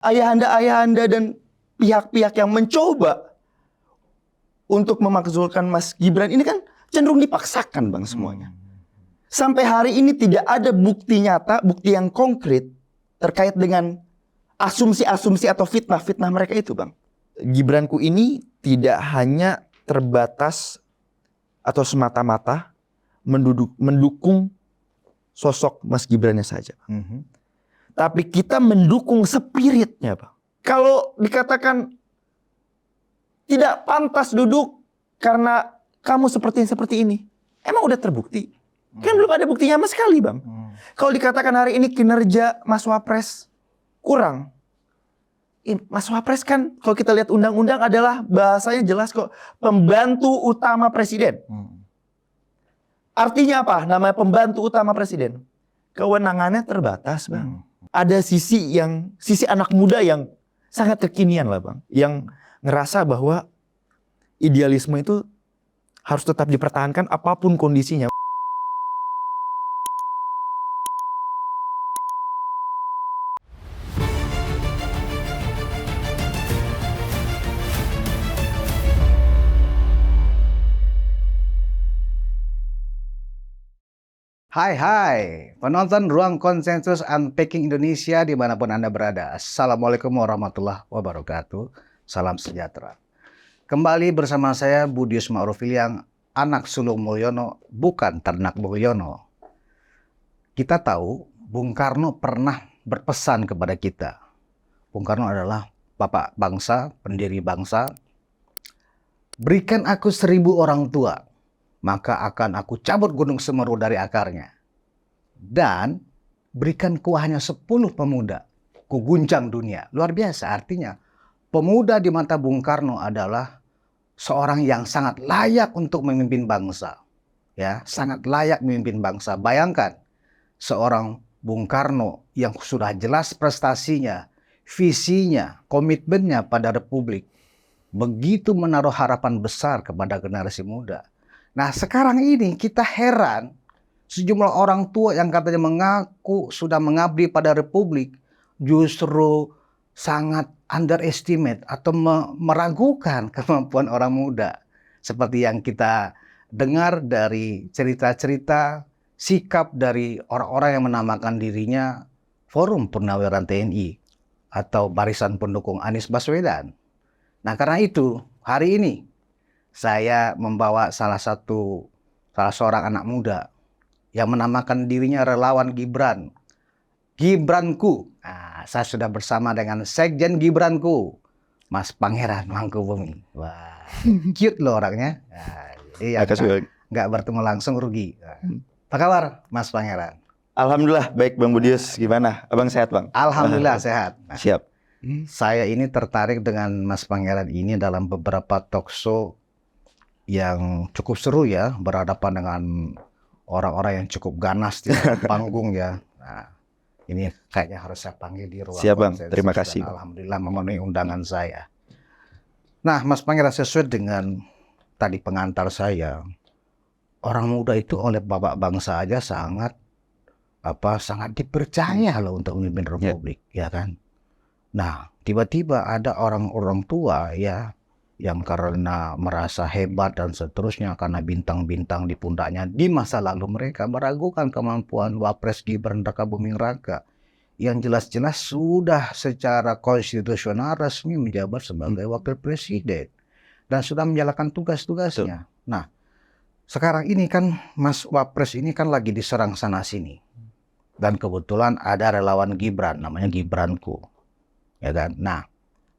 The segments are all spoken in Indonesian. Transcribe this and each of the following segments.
ayahanda dan pihak-pihak yang mencoba untuk memakzulkan Mas Gibran ini kan cenderung dipaksakan Bang semuanya. Sampai hari ini tidak ada bukti nyata, bukti yang konkret terkait dengan asumsi-asumsi atau fitnah-fitnah mereka itu Bang. Gibranku ini tidak hanya terbatas atau semata-mata mendukung sosok Mas Gibrannya saja. Tapi kita mendukung spiritnya Bang. Kalau dikatakan tidak pantas duduk karena kamu seperti ini, emang udah terbukti? Kan belum ada buktinya sama sekali Bang. Kalau dikatakan hari ini kinerja Mas Wapres kurang, Mas Wapres kan kalau kita lihat undang-undang adalah bahasanya jelas kok, pembantu utama presiden. Artinya apa? Namanya pembantu utama presiden. Kewenangannya terbatas Bang. Ada sisi anak muda yang sangat kekinian lah Bang. Yang ngerasa bahwa idealisme itu harus tetap dipertahankan apapun kondisinya. Hai, penonton Ruang Konsensus Unpacking Indonesia dimanapun Anda berada. Assalamualaikum warahmatullahi wabarakatuh. Salam sejahtera. Kembali bersama saya Budius Ma'rufiliang, anak sulung Mulyono, bukan ternak Mulyono. Kita tahu Bung Karno pernah berpesan kepada kita. Bung Karno adalah bapak bangsa, pendiri bangsa. Berikan aku 1000 orang tua, maka akan aku cabut gunung Semeru dari akarnya. Dan berikan ku hanya 10 pemuda, ku guncang dunia. Luar biasa, artinya pemuda di mata Bung Karno adalah seorang yang sangat layak untuk memimpin bangsa. Ya, sangat layak memimpin bangsa. Bayangkan, seorang Bung Karno yang sudah jelas prestasinya, visinya, komitmennya pada Republik, begitu menaruh harapan besar kepada generasi muda. Nah, sekarang ini kita heran, sejumlah orang tua yang katanya mengaku sudah mengabdi pada Republik justru sangat underestimate atau meragukan kemampuan orang muda. Seperti yang kita dengar dari cerita-cerita sikap dari orang-orang yang menamakan dirinya Forum Purnawiran TNI atau Barisan Pendukung Anies Baswedan. Nah, karena itu hari ini saya membawa salah seorang anak muda yang menamakan dirinya relawan Gibran. Gibranku. Nah, saya sudah bersama dengan Sekjen Gibranku, Mas Pangeran Mangkubumi. Wah, cute loh orangnya. Nah, jadi nggak bertemu langsung rugi. Nah, apa kabar, Mas Pangeran? Alhamdulillah baik Bang Budius. Gimana? Abang sehat Bang? Alhamdulillah sehat. Nah, siap. Saya ini tertarik dengan Mas Pangeran ini dalam beberapa talkshow yang cukup seru ya, berhadapan dengan orang-orang yang cukup ganas di panggung ya. Nah, ini kayaknya harus saya panggil di ruang. Siap Bang, terima kasih. Alhamdulillah memenuhi undangan saya. Nah, Mas Pangeran, sesuai dengan tadi pengantar saya, orang muda itu oleh bapak bangsa aja sangat dipercaya loh untuk memimpin Republik, ya kan? Nah, tiba-tiba ada orang-orang tua ya yang karena merasa hebat dan seterusnya karena bintang-bintang di pundaknya di masa lalu mereka meragukan kemampuan Wapres Gibran Rakabuming Raka yang jelas-jelas sudah secara konstitusional resmi menjabat sebagai wakil presiden dan sudah menjalankan tugas-tugasnya. Nah, sekarang ini kan Mas Wapres ini kan lagi diserang sana sini. Dan kebetulan ada relawan Gibran namanya Gibranku. Ya kan? Nah,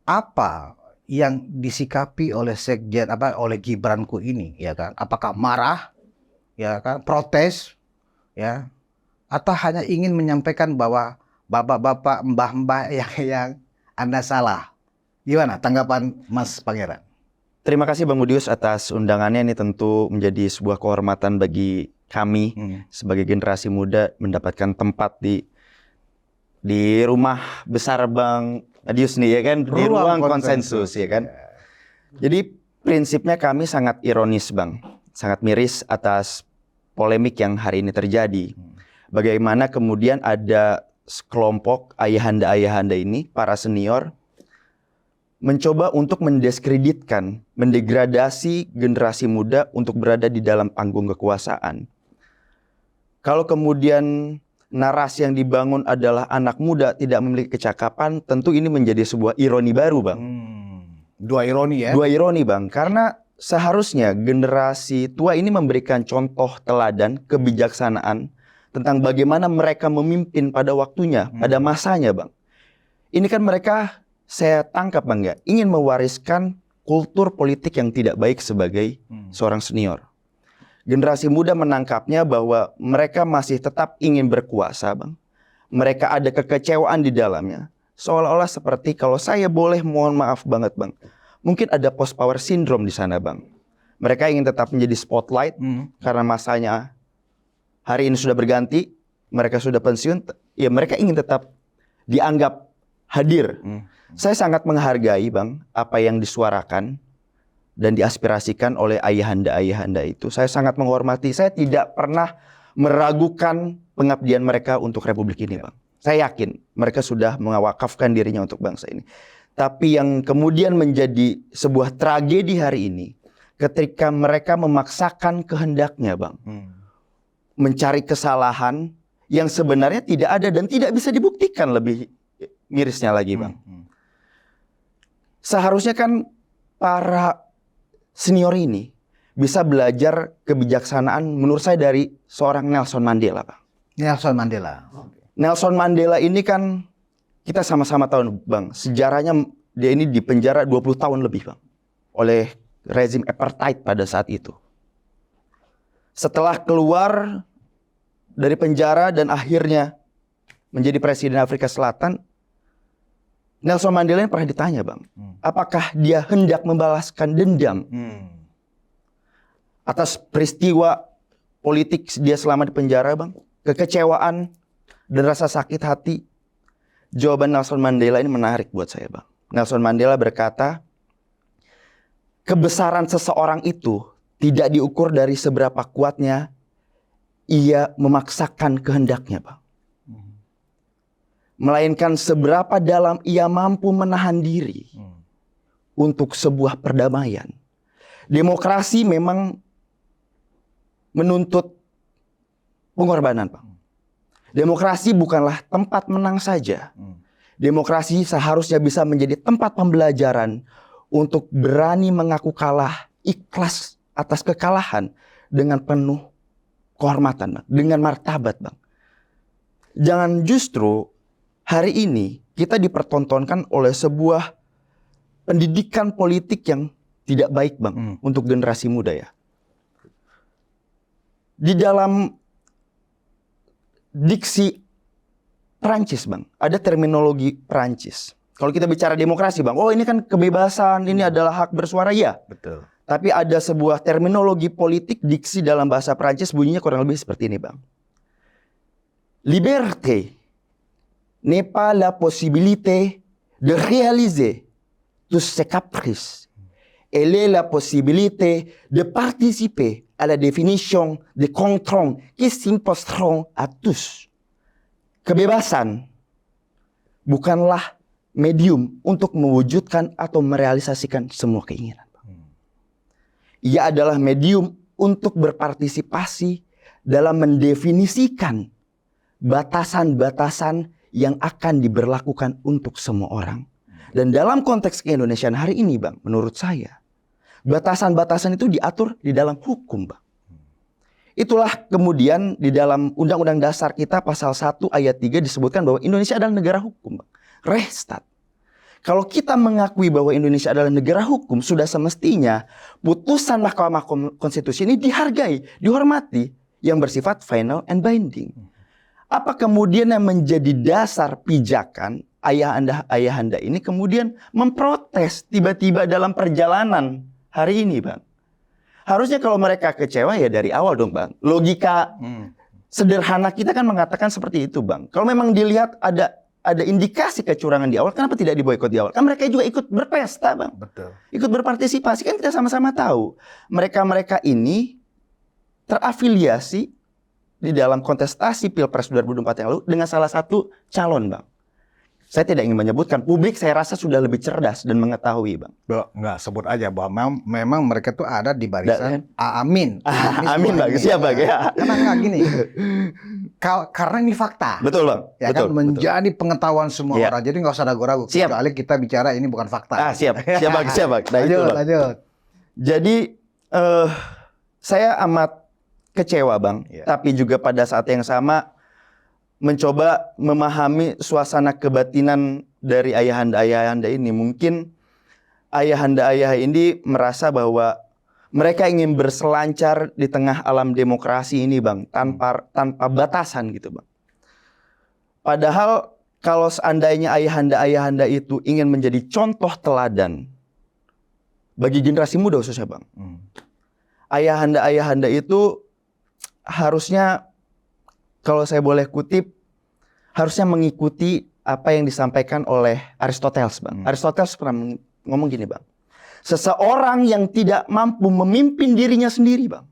apa yang disikapi oleh Sekjen oleh Gibranku ini, ya kan? Apakah marah, ya kan? Protes, ya? Atau hanya ingin menyampaikan bahwa bapak-bapak, mbah-mbah yang Anda salah? Gimana tanggapan Mas Pangeran? Terima kasih Bang Budius atas undangannya. Ini tentu menjadi sebuah kehormatan bagi kami sebagai generasi muda mendapatkan tempat di rumah besar Bang Adius nih ya kan, di ruang konsensus ya kan. Jadi prinsipnya kami sangat ironis Bang, sangat miris atas polemik yang hari ini terjadi. Bagaimana kemudian ada sekelompok ayahanda-ayahanda ini, para senior, mencoba untuk mendiskreditkan, mendegradasi generasi muda untuk berada di dalam panggung kekuasaan. Kalau kemudian narasi yang dibangun adalah anak muda tidak memiliki kecakapan, tentu ini menjadi sebuah ironi baru, Bang. Dua ironi ya? Dua ironi, Bang. Karena seharusnya generasi tua ini memberikan contoh teladan kebijaksanaan tentang bagaimana mereka memimpin pada waktunya, pada masanya, Bang. Ini kan mereka, saya tangkap, Bang, ya, ingin mewariskan kultur politik yang tidak baik sebagai seorang senior. Generasi muda menangkapnya bahwa mereka masih tetap ingin berkuasa, Bang. Mereka ada kekecewaan di dalamnya. Seolah-olah seperti, kalau saya boleh mohon maaf banget, Bang, mungkin ada post power syndrome di sana, Bang. Mereka ingin tetap menjadi spotlight karena masanya hari ini sudah berganti, mereka sudah pensiun, ya mereka ingin tetap dianggap hadir. Saya sangat menghargai, Bang, apa yang disuarakan dan diaspirasikan oleh ayahanda-ayahanda itu. Saya sangat menghormati. Saya tidak pernah meragukan pengabdian mereka untuk Republik ini, Bang. Saya yakin mereka sudah mewakafkan dirinya untuk bangsa ini. Tapi yang kemudian menjadi sebuah tragedi hari ini, ketika mereka memaksakan kehendaknya, Bang, mencari kesalahan yang sebenarnya tidak ada dan tidak bisa dibuktikan, lebih mirisnya lagi, Bang. Seharusnya kan para senior ini bisa belajar kebijaksanaan menurut saya dari seorang Nelson Mandela, Bang. Nelson Mandela. Nelson Mandela ini kan kita sama-sama tahu, Bang, sejarahnya dia ini dipenjara 20 tahun lebih, Bang, oleh rezim apartheid pada saat itu. Setelah keluar dari penjara dan akhirnya menjadi presiden Afrika Selatan, Nelson Mandela ini pernah ditanya, Bang, apakah dia hendak membalaskan dendam atas peristiwa politik dia selama di penjara, Bang? Kekecewaan dan rasa sakit hati. Jawaban Nelson Mandela ini menarik buat saya, Bang. Nelson Mandela berkata, kebesaran seseorang itu tidak diukur dari seberapa kuatnya ia memaksakan kehendaknya, Bang, melainkan seberapa dalam ia mampu menahan diri untuk sebuah perdamaian. Demokrasi memang menuntut pengorbanan, Bang. Demokrasi bukanlah tempat menang saja. Demokrasi seharusnya bisa menjadi tempat pembelajaran untuk berani mengaku kalah, ikhlas atas kekalahan dengan penuh kehormatan, Bang, dengan martabat, Bang. Jangan justru hari ini kita dipertontonkan oleh sebuah pendidikan politik yang tidak baik, Bang, untuk generasi muda, ya. Di dalam diksi Perancis, Bang, ada terminologi Perancis. Kalau kita bicara demokrasi, Bang, oh ini kan kebebasan, ini adalah hak bersuara, ya. Betul. Tapi ada sebuah terminologi politik diksi dalam bahasa Perancis bunyinya kurang lebih seperti ini, Bang. Liberté n'est pas la possibilité de réaliser tous ses caprices. Elle est la possibilité de participer à la définition des contraintes qui s'imposeront à tous. Kebebasan bukanlah medium untuk mewujudkan atau merealisasikan semua keinginan. Ia adalah medium untuk berpartisipasi dalam mendefinisikan batasan-batasan yang akan diberlakukan untuk semua orang. Dan dalam konteks keindonesiaan hari ini, Bang, menurut saya, batasan-batasan itu diatur di dalam hukum, Bang. Itulah kemudian di dalam Undang-Undang Dasar kita pasal 1 ayat 3 disebutkan bahwa Indonesia adalah negara hukum, Bang. Rechtsstaat. Kalau kita mengakui bahwa Indonesia adalah negara hukum, sudah semestinya putusan Mahkamah Konstitusi ini dihargai, dihormati, yang bersifat final and binding. Apa kemudian yang menjadi dasar pijakan ayahanda ini kemudian memprotes tiba-tiba dalam perjalanan hari ini, Bang? Harusnya kalau mereka kecewa ya dari awal dong, Bang. Logika sederhana kita kan mengatakan seperti itu, Bang. Kalau memang dilihat ada indikasi kecurangan di awal, kenapa tidak diboikot di awal? Kan mereka juga ikut berpesta, Bang. Betul. Ikut berpartisipasi, kan kita sama-sama tahu. Mereka-mereka ini terafiliasi di dalam kontestasi Pilpres 2024 yang lalu dengan salah satu calon, Bang. Saya tidak ingin menyebutkan, publik saya rasa sudah lebih cerdas dan mengetahui, Bang. Enggak, sebut aja bahwa memang mereka tuh ada di barisan Amin. Amin, Bang. Siap, Bang. Ya. Karena enggak gini. Karena ini fakta. Betul, Bang. Ya betul, kan menjadi pengetahuan semua Ya. orang. Jadi nggak usah ragu-ragu. Siap. Kecuali kita bicara ini bukan fakta. Siap, Bang. Siap, Bang. Nah, itu, Bang. Lanjut. Jadi saya amat kecewa, Bang. Ya. Tapi juga pada saat yang sama mencoba memahami suasana kebatinan dari ayahanda-ayahanda ini. Mungkin ayahanda-ayah ini merasa bahwa mereka ingin berselancar di tengah alam demokrasi ini, Bang, tanpa batasan gitu, Bang. Padahal kalau seandainya ayahanda-ayahanda itu ingin menjadi contoh teladan bagi generasi muda khususnya, Bang. Ayahanda-ayahanda itu harusnya, kalau saya boleh kutip, harusnya mengikuti apa yang disampaikan oleh Aristoteles, Bang. Aristoteles pernah ngomong gini, Bang. Seseorang yang tidak mampu memimpin dirinya sendiri, Bang,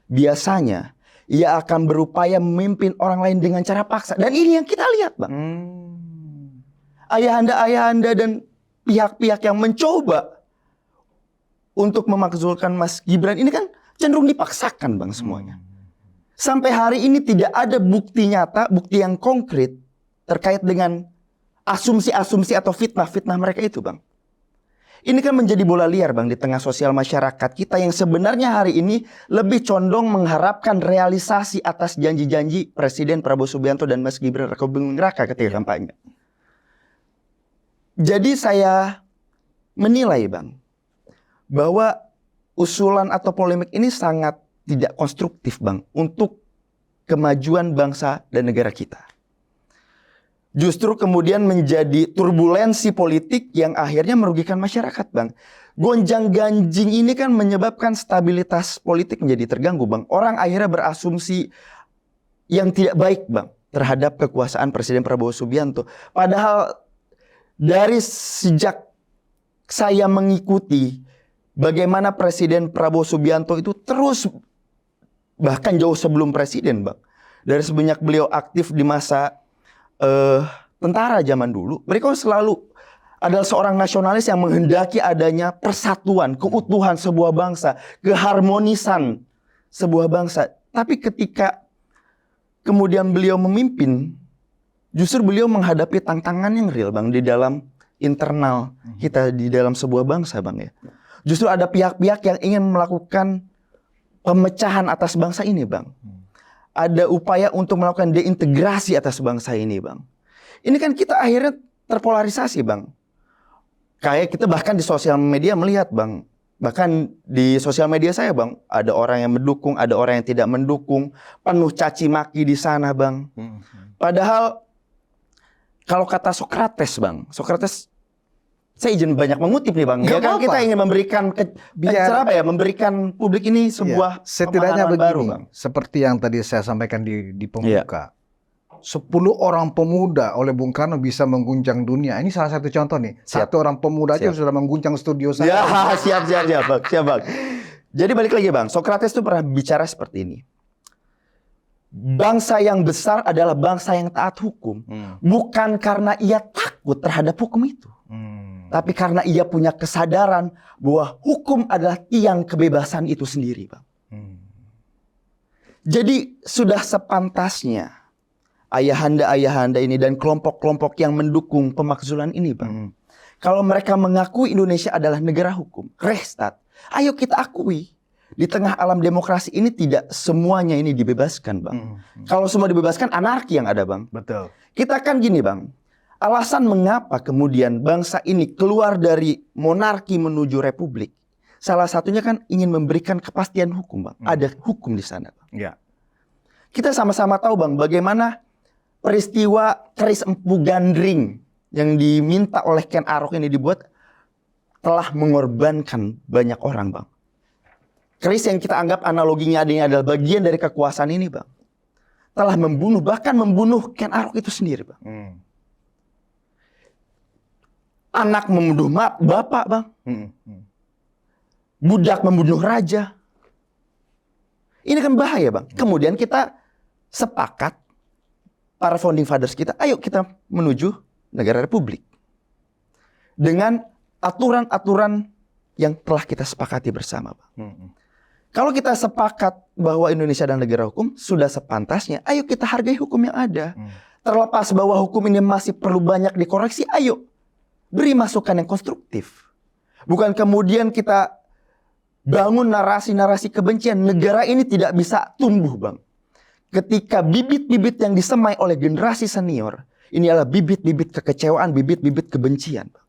biasanya ia akan berupaya memimpin orang lain dengan cara paksa. Dan ini yang kita lihat, Bang. Ayahanda-ayahanda dan pihak-pihak yang mencoba untuk memakzulkan Mas Gibran ini kan cenderung dipaksakan, Bang, semuanya. Sampai hari ini tidak ada bukti nyata, bukti yang konkret terkait dengan asumsi-asumsi atau fitnah-fitnah mereka itu, Bang. Ini kan menjadi bola liar, Bang, di tengah sosial masyarakat kita yang sebenarnya hari ini lebih condong mengharapkan realisasi atas janji-janji Presiden Prabowo Subianto dan Mas Gibran Rakabuming Raka ketika kampanye. Jadi saya menilai, Bang, bahwa usulan atau polemik ini sangat tidak konstruktif, Bang, untuk kemajuan bangsa dan negara kita. Justru kemudian menjadi turbulensi politik yang akhirnya merugikan masyarakat, Bang. Gonjang-ganjing ini kan menyebabkan stabilitas politik menjadi terganggu, Bang. Orang akhirnya berasumsi yang tidak baik, Bang, terhadap kekuasaan Presiden Prabowo Subianto. Padahal dari sejak saya mengikuti bagaimana Presiden Prabowo Subianto itu terus, bahkan jauh sebelum presiden, Bang. Dari semenjak beliau aktif di masa tentara zaman dulu, mereka selalu adalah seorang nasionalis yang menghendaki adanya persatuan, keutuhan sebuah bangsa, keharmonisan sebuah bangsa. Tapi ketika kemudian beliau memimpin, justru beliau menghadapi tantangan yang real, Bang, di dalam internal kita, di dalam sebuah bangsa, Bang, ya. Justru ada pihak-pihak yang ingin melakukan pemecahan atas bangsa ini, Bang. Ada upaya untuk melakukan deintegrasi atas bangsa ini, Bang. Ini kan kita akhirnya terpolarisasi, Bang. Kayak kita bahkan di sosial media melihat, Bang. Bahkan di sosial media saya, Bang, ada orang yang mendukung, ada orang yang tidak mendukung. Penuh caci maki di sana, Bang. Padahal kalau kata Sokrates, Bang, Sokrates, saya izin banyak mengutip nih, Bang. Ya kan kita ingin memberikan memberikan publik ini sebuah setidaknya begini, baru, Bang. Seperti yang tadi saya sampaikan di pembuka. 10 orang pemuda oleh Bung Karno bisa mengguncang dunia. Ini salah satu contoh nih. Satu orang pemuda aja sudah mengguncang studio saya. Ya, siap, Bang. Jadi balik lagi, Bang. Sokrates itu pernah bicara seperti ini. Bangsa yang besar adalah bangsa yang taat hukum. Bukan karena ia takut terhadap hukum itu. Tapi karena ia punya kesadaran bahwa hukum adalah tiang kebebasan itu sendiri, Bang. Jadi sudah sepantasnya ayahanda-ayahanda ini dan kelompok-kelompok yang mendukung pemakzulan ini, Bang. Kalau mereka mengakui Indonesia adalah negara hukum, Rechtsstaat, ayo kita akui. Di tengah alam demokrasi ini tidak semuanya ini dibebaskan, Bang. Kalau semua dibebaskan, anarki yang ada, Bang. Betul. Kita kan gini, Bang. Alasan mengapa kemudian bangsa ini keluar dari monarki menuju republik, salah satunya kan ingin memberikan kepastian hukum, Bang. Ada hukum di sana, Bang. Ya. Kita sama-sama tahu, Bang, bagaimana peristiwa keris empu gandring yang diminta oleh Ken Arok ini dibuat telah mengorbankan banyak orang, Bang. Keris yang kita anggap analoginya adanya adalah bagian dari kekuasaan ini, Bang, telah membunuh, bahkan membunuh Ken Arok itu sendiri, Bang. Anak membunuh bapak, Bang. Budak membunuh raja. Ini kan bahaya, Bang. Kemudian kita sepakat para founding fathers kita, ayo kita menuju negara republik dengan aturan-aturan yang telah kita sepakati bersama, Bang. Kalau kita sepakat bahwa Indonesia adalah negara hukum, sudah sepantasnya, ayo kita hargai hukum yang ada. Terlepas bahwa hukum ini masih perlu banyak dikoreksi, ayo beri masukan yang konstruktif. Bukan kemudian kita bangun narasi-narasi kebencian. Negara ini tidak bisa tumbuh, Bang, ketika bibit-bibit yang disemai oleh generasi senior, ini adalah bibit-bibit kekecewaan, bibit-bibit kebencian, Bang.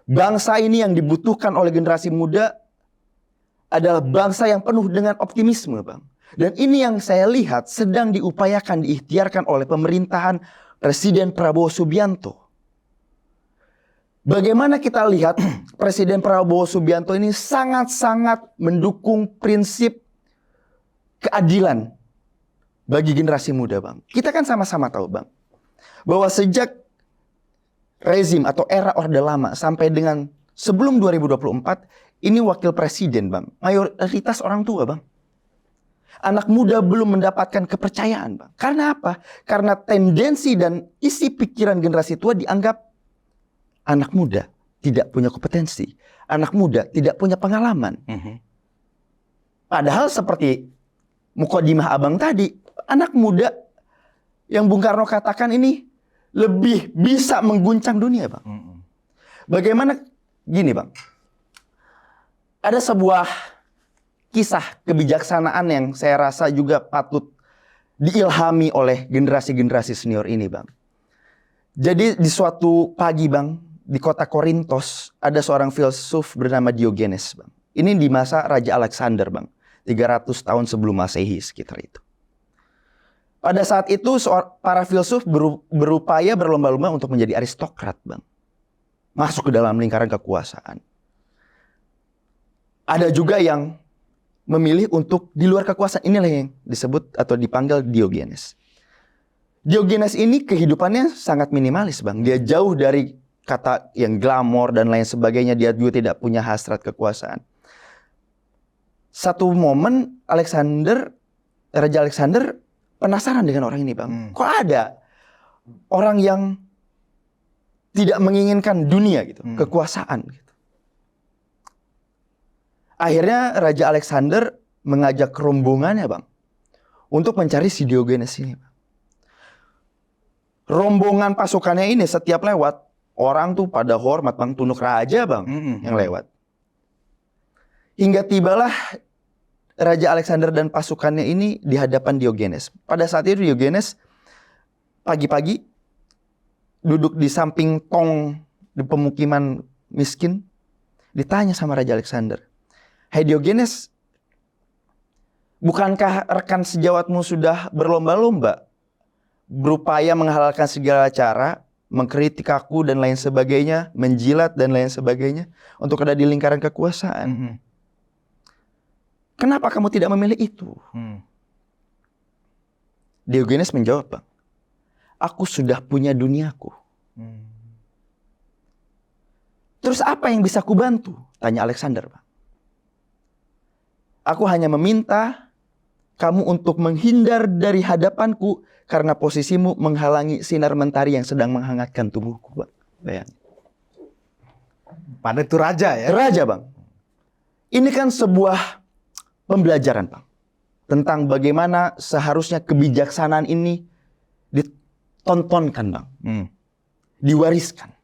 Bangsa ini yang dibutuhkan oleh generasi muda adalah bangsa yang penuh dengan optimisme, Bang. Dan ini yang saya lihat sedang diupayakan, diikhtiarkan oleh pemerintahan Presiden Prabowo Subianto. Bagaimana kita lihat Presiden Prabowo Subianto ini sangat-sangat mendukung prinsip keadilan bagi generasi muda, Bang. Kita kan sama-sama tahu, Bang, bahwa sejak rezim atau era Orde Lama sampai dengan sebelum 2024, ini wakil presiden, Bang, mayoritas orang tua, Bang. Anak muda belum mendapatkan kepercayaan, Bang. Karena apa? Karena tendensi dan isi pikiran generasi tua dianggap anak muda tidak punya kompetensi, anak muda tidak punya pengalaman. Padahal seperti mukadimah Abang tadi, anak muda yang Bung Karno katakan ini lebih bisa mengguncang dunia, Bang. Bagaimana? Gini, Bang. Ada sebuah kisah kebijaksanaan yang saya rasa juga patut diilhami oleh generasi-generasi senior ini, Bang. Jadi di suatu pagi, Bang, di kota Korintos ada seorang filsuf bernama Diogenes, Bang. Ini di masa Raja Alexander, Bang. 300 tahun sebelum Masehi sekitar itu. Pada saat itu para filsuf berupaya berlomba-lomba untuk menjadi aristokrat, Bang. Masuk ke dalam lingkaran kekuasaan. Ada juga yang memilih untuk di luar kekuasaan. Inilah yang disebut atau dipanggil Diogenes. Diogenes ini kehidupannya sangat minimalis, Bang. Dia jauh dari kata yang glamor dan lain sebagainya. Dia juga tidak punya hasrat kekuasaan. Satu momen Raja Alexander penasaran dengan orang ini, Bang. Kok ada orang yang tidak menginginkan dunia gitu, kekuasaan gitu. Akhirnya Raja Alexander mengajak rombongannya, Bang, untuk mencari si Diogenes ini, Bang. Rombongan pasukannya ini setiap lewat, orang tuh pada hormat, Bang, tunduk raja, Bang, yang lewat. Hingga tibalah Raja Alexander dan pasukannya ini di hadapan Diogenes. Pada saat itu Diogenes pagi-pagi duduk di samping tong di pemukiman miskin. Ditanya sama Raja Alexander, "Hai Diogenes, bukankah rekan sejawatmu sudah berlomba-lomba berupaya menghalalkan segala cara, mengkritik aku dan lain sebagainya, menjilat dan lain sebagainya untuk ada di lingkaran kekuasaan? Kenapa kamu tidak memilih itu?" Diogenes menjawab, Bang, "Aku sudah punya duniaku." "Terus apa yang bisa kubantu?" tanya Alexander, Bang. "Aku hanya meminta kamu untuk menghindar dari hadapanku karena posisimu menghalangi sinar mentari yang sedang menghangatkan tubuhku." Bang, bayangin. Pada itu raja ya? Raja, Bang. Ini kan sebuah pembelajaran, Bang, tentang bagaimana seharusnya kebijaksanaan ini ditontonkan, Bang, diwariskan.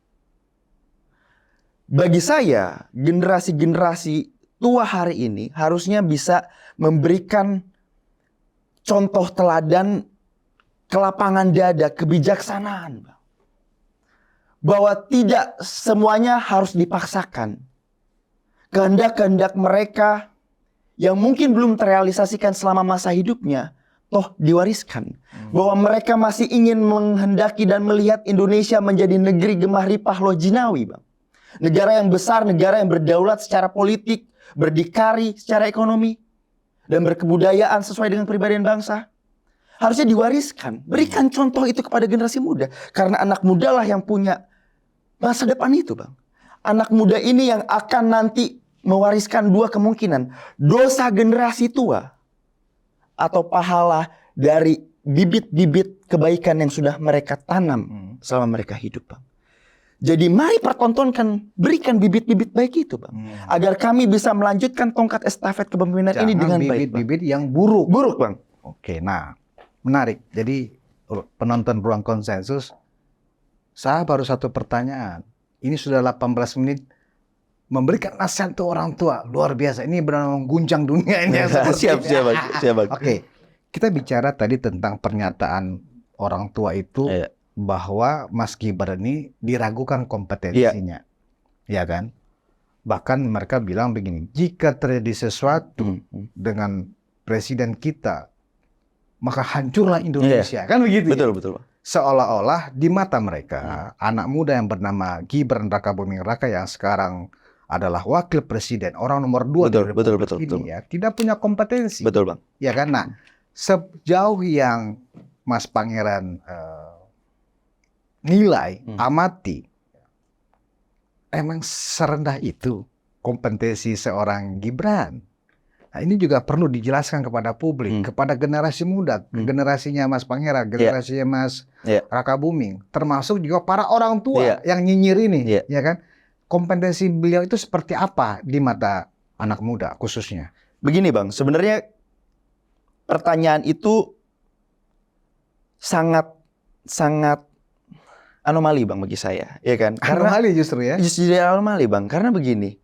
Bagi saya, generasi-generasi tua hari ini harusnya bisa memberikan contoh teladan kelapangan dada, kebijaksanaan, Bang. Bahwa tidak semuanya harus dipaksakan. Kehendak-kehendak mereka yang mungkin belum terrealisasikan selama masa hidupnya, toh diwariskan. Bahwa mereka masih ingin menghendaki dan melihat Indonesia menjadi negeri gemah ripah loh jinawi, Bang. Negara yang besar, negara yang berdaulat secara politik, berdikari secara ekonomi, dan berkebudayaan sesuai dengan kepribadian bangsa. Harusnya diwariskan. Berikan contoh itu kepada generasi muda. Karena anak muda lah yang punya masa depan itu, Bang. Anak muda ini yang akan nanti mewariskan dua kemungkinan. Dosa generasi tua atau pahala dari bibit-bibit kebaikan yang sudah mereka tanam selama mereka hidup, Bang. Jadi mari pertontonkan, berikan bibit-bibit baik itu, Bang. Agar kami bisa melanjutkan tongkat estafet kepemimpinan ini dengan baik, Bang. bibit-bibit yang buruk. Buruk, Bang. Oke, nah menarik. Jadi penonton Ruang Konsensus, saya baru satu pertanyaan. Ini sudah 18 menit memberikan nasihat untuk orang tua. Luar biasa. Ini benar mengguncang dunia ini. Siap, Bang. Oke, kita bicara tadi tentang pernyataan orang tua itu bahwa Mas Gibran ini diragukan kompetensinya. Ya kan? Bahkan mereka bilang begini, jika terjadi sesuatu dengan presiden kita, maka hancurlah Indonesia. Kan begitu? Betul, ya? betul. Seolah-olah di mata mereka, anak muda yang bernama Gibran Rakabuming Raka yang sekarang adalah wakil presiden, orang nomor 2 di Republik ini, ya, tidak punya kompetensi. Betul, Bang. Ya kan? Nah, sejauh yang Mas Pangeran nilai, amati, emang serendah itu kompetensi seorang Gibran. Nah, ini juga perlu dijelaskan kepada publik, kepada generasi muda, generasinya Mas Pangeran, generasinya Mas Rakabuming, termasuk juga para orang tua yang nyinyir ini, ya kan? Kompetensi beliau itu seperti apa di mata anak muda khususnya? Begini, Bang, sebenarnya pertanyaan itu sangat anomali, Bang, bagi saya, ya kan? Anomali justru ya? Justru anomali, Bang, karena begini,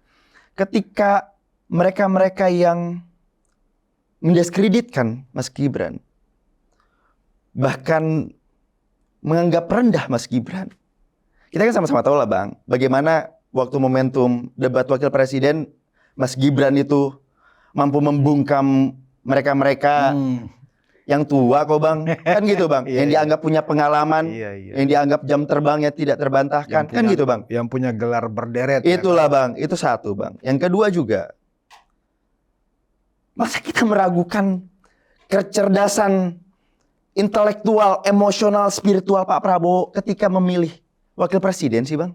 ketika mereka-mereka yang mendiskreditkan Mas Gibran, bahkan menganggap rendah Mas Gibran, kita kan sama-sama tahu lah, Bang, bagaimana waktu momentum debat wakil presiden, Mas Gibran itu mampu membungkam mereka-mereka yang tua kok, Bang, kan gitu, Bang, yang dianggap punya pengalaman, yang dianggap jam terbangnya tidak terbantahkan, kan gitu, Bang, yang punya gelar berderet. Itulah, Bang, itu satu, Bang. Yang kedua juga, masa kita meragukan kecerdasan intelektual, emosional, spiritual Pak Prabowo ketika memilih wakil presiden sih, Bang?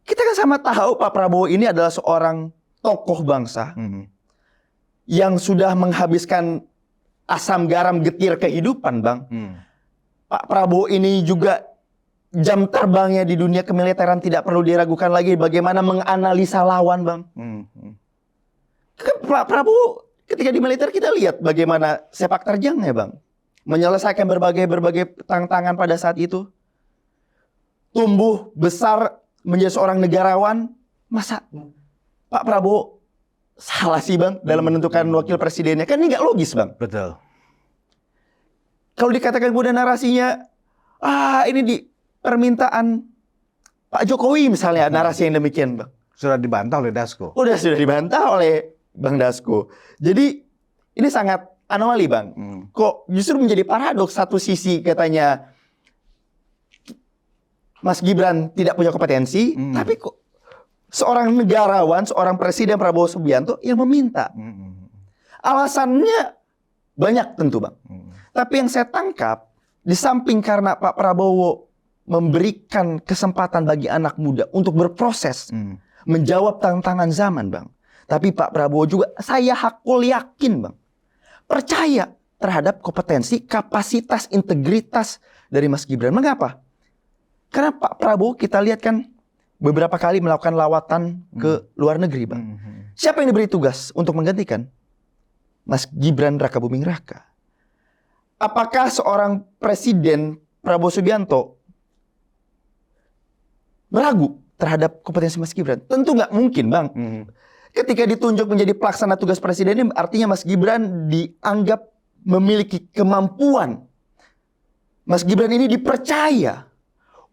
Kita kan sama tahu Pak Prabowo ini adalah seorang tokoh bangsa yang sudah menghabiskan asam garam getir kehidupan, Bang. Pak Prabowo ini juga jam terbangnya di dunia kemiliteran tidak perlu diragukan lagi bagaimana menganalisa lawan, Bang. Kan Pak Prabowo ketika di militer kita lihat bagaimana sepak terjangnya, Bang. Menyelesaikan berbagai tantangan pada saat itu. Tumbuh besar menjadi seorang negarawan. Masa Pak Prabowo salah sih, Bang, dalam menentukan wakil presidennya? Kan ini nggak logis, Bang. Betul. Kalau dikatakan kemudian narasinya, ini di permintaan Pak Jokowi misalnya, narasi yang demikian, Bang. Sudah dibantah oleh Dasko. Sudah dibantah oleh Bang Dasko. Jadi ini sangat anomali, Bang. Kok justru menjadi paradoks, satu sisi katanya Mas Gibran tidak punya kompetensi, tapi kok seorang negarawan, seorang presiden Prabowo Subianto yang meminta. Alasannya banyak tentu, Bang. Tapi yang saya tangkap, di samping karena Pak Prabowo memberikan kesempatan bagi anak muda untuk berproses, menjawab tantangan zaman, Bang. Tapi Pak Prabowo juga, saya hakul yakin, Bang, percaya terhadap kompetensi, kapasitas, integritas dari Mas Gibran. Mengapa? Karena Pak Prabowo kita lihat kan beberapa kali melakukan lawatan ke luar negeri, Bang. Siapa yang diberi tugas untuk menggantikan? Mas Gibran Rakabuming Raka. Apakah seorang presiden Prabowo Subianto meragu terhadap kompetensi Mas Gibran? Tentu nggak mungkin, Bang. Ketika ditunjuk menjadi pelaksana tugas presiden, ini artinya Mas Gibran dianggap memiliki kemampuan. Mas Gibran ini dipercaya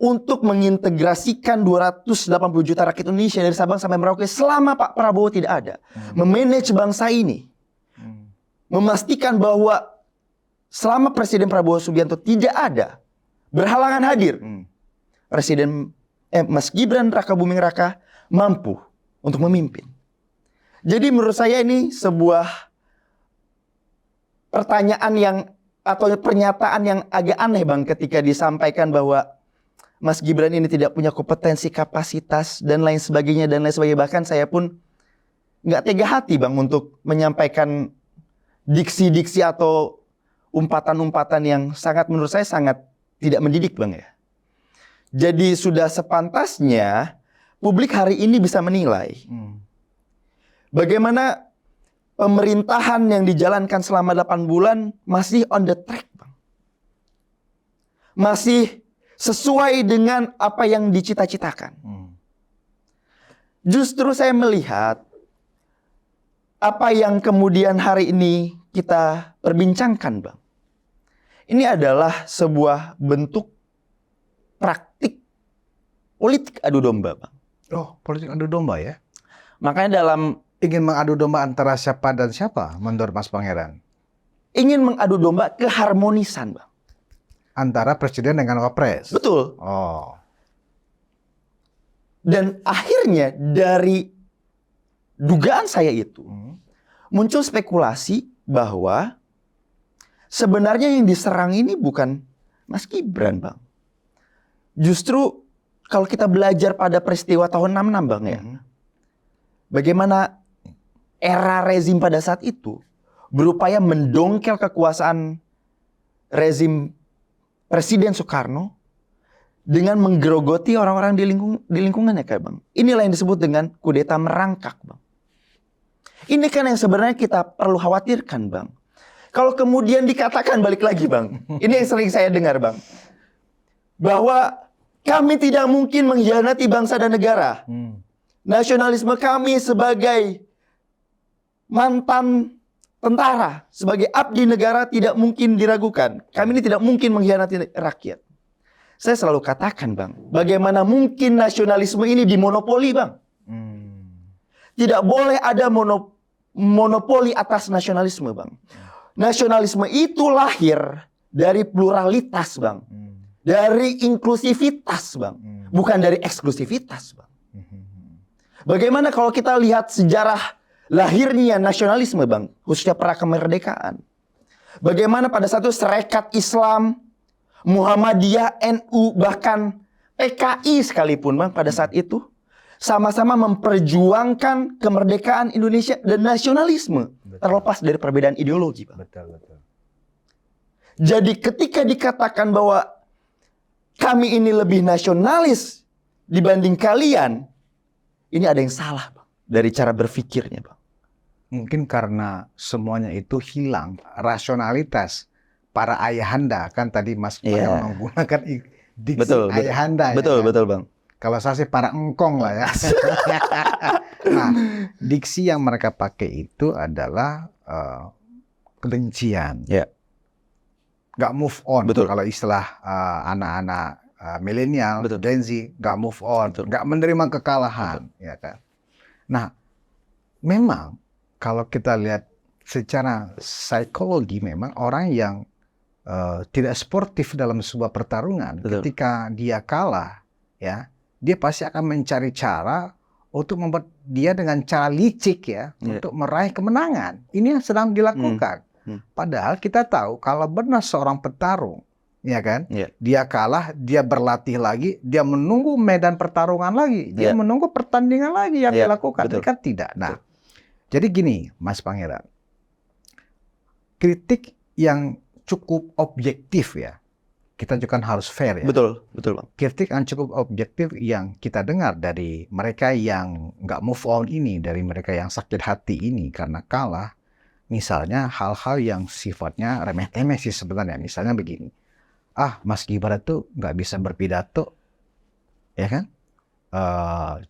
untuk mengintegrasikan 280 juta rakyat Indonesia dari Sabang sampai Merauke selama Pak Prabowo tidak ada. Memanage bangsa ini. Memastikan bahwa selama Presiden Prabowo Subianto tidak ada, berhalangan hadir, Mas Gibran Rakabuming Raka mampu untuk memimpin. Jadi menurut saya ini sebuah pertanyaan yang atau pernyataan yang agak aneh, Bang, ketika disampaikan bahwa Mas Gibran ini tidak punya kompetensi, kapasitas, dan lain sebagainya, dan lain sebagainya. Bahkan saya pun nggak tega hati, Bang, untuk menyampaikan diksi-diksi atau umpatan-umpatan yang menurut saya sangat tidak mendidik Bang ya. Jadi sudah sepantasnya publik hari ini bisa menilai bagaimana pemerintahan yang dijalankan selama 8 bulan masih on the track Bang. Masih sesuai dengan apa yang dicita-citakan. Justru saya melihat apa yang kemudian hari ini kita perbincangkan Bang. Ini adalah sebuah bentuk praktik politik adu domba Bang. Oh, politik adu domba ya? Makanya dalam Ingin mengadu domba antara siapa dan siapa menurut Mas Pangeran? ingin mengadu domba keharmonisan Bang. Antara presiden dengan wapres? Betul. Oh. Dan akhirnya dari dugaan saya itu muncul spekulasi bahwa sebenarnya yang diserang ini bukan Mas Gibran Bang. Justru kalau kita belajar pada peristiwa tahun 66 Bang ya. Bagaimana era rezim pada saat itu berupaya mendongkel kekuasaan rezim Presiden Soekarno dengan menggerogoti orang-orang di lingkungannya kayak Bang. Inilah yang disebut dengan kudeta merangkak Bang. Ini kan yang sebenarnya kita perlu khawatirkan Bang. Kalau kemudian dikatakan balik lagi Bang. Ini yang sering saya dengar Bang. Bahwa kami tidak mungkin mengkhianati bangsa dan negara. Nasionalisme kami sebagai mantan tentara, sebagai abdi negara tidak mungkin diragukan. Kami ini tidak mungkin mengkhianati rakyat. Saya selalu katakan Bang, bagaimana mungkin nasionalisme ini dimonopoli Bang? Tidak boleh ada monopoli atas nasionalisme Bang. Nasionalisme itu lahir dari pluralitas Bang. Dari inklusivitas Bang. Bukan dari eksklusivitas Bang. Bagaimana kalau kita lihat sejarah lahirnya nasionalisme Bang, khususnya pra kemerdekaan. Bagaimana pada satu Serikat Islam, Muhammadiyah, NU, bahkan PKI sekalipun Bang pada saat itu sama-sama memperjuangkan kemerdekaan Indonesia dan nasionalisme. Terlepas dari perbedaan ideologi Bang. Betul. Jadi ketika dikatakan bahwa kami ini lebih nasionalis dibanding kalian, ini ada yang salah Bang dari cara berpikirnya Bang. Mungkin karena semuanya itu hilang rasionalitas para ayahanda, kan tadi Mas Pangeran menggunakan diksi ayahanda. Betul Bang. Kalau saya sih para engkong lah ya. Nah, diksi yang mereka pakai itu adalah kebencian. Nggak move on. Betul. Kalau istilah anak-anak milenial, Gen Z, nggak move on. Nggak menerima kekalahan. Ya kan? Nah, memang kalau kita lihat secara psikologi, memang orang yang tidak sportif dalam sebuah pertarungan, ketika dia kalah, ya, dia pasti akan mencari cara untuk membuat dia dengan cara licik ya, untuk meraih kemenangan. Ini yang sedang dilakukan. Padahal kita tahu kalau benar seorang petarung, ya kan, dia kalah, dia berlatih lagi, dia menunggu medan pertarungan lagi, dia menunggu pertandingan lagi yang dilakukan. Ini kan tidak. Nah, jadi gini, Mas Pangeran, kritik yang cukup objektif ya, kita juga kan harus fair ya. Betul Bang. Kritik yang cukup objektif yang kita dengar dari mereka yang nggak move on ini, dari mereka yang sakit hati ini karena kalah, misalnya hal-hal yang sifatnya remeh-temeh sih sebenarnya. Misalnya begini, Mas Gibran tuh nggak bisa berpidato, ya kan?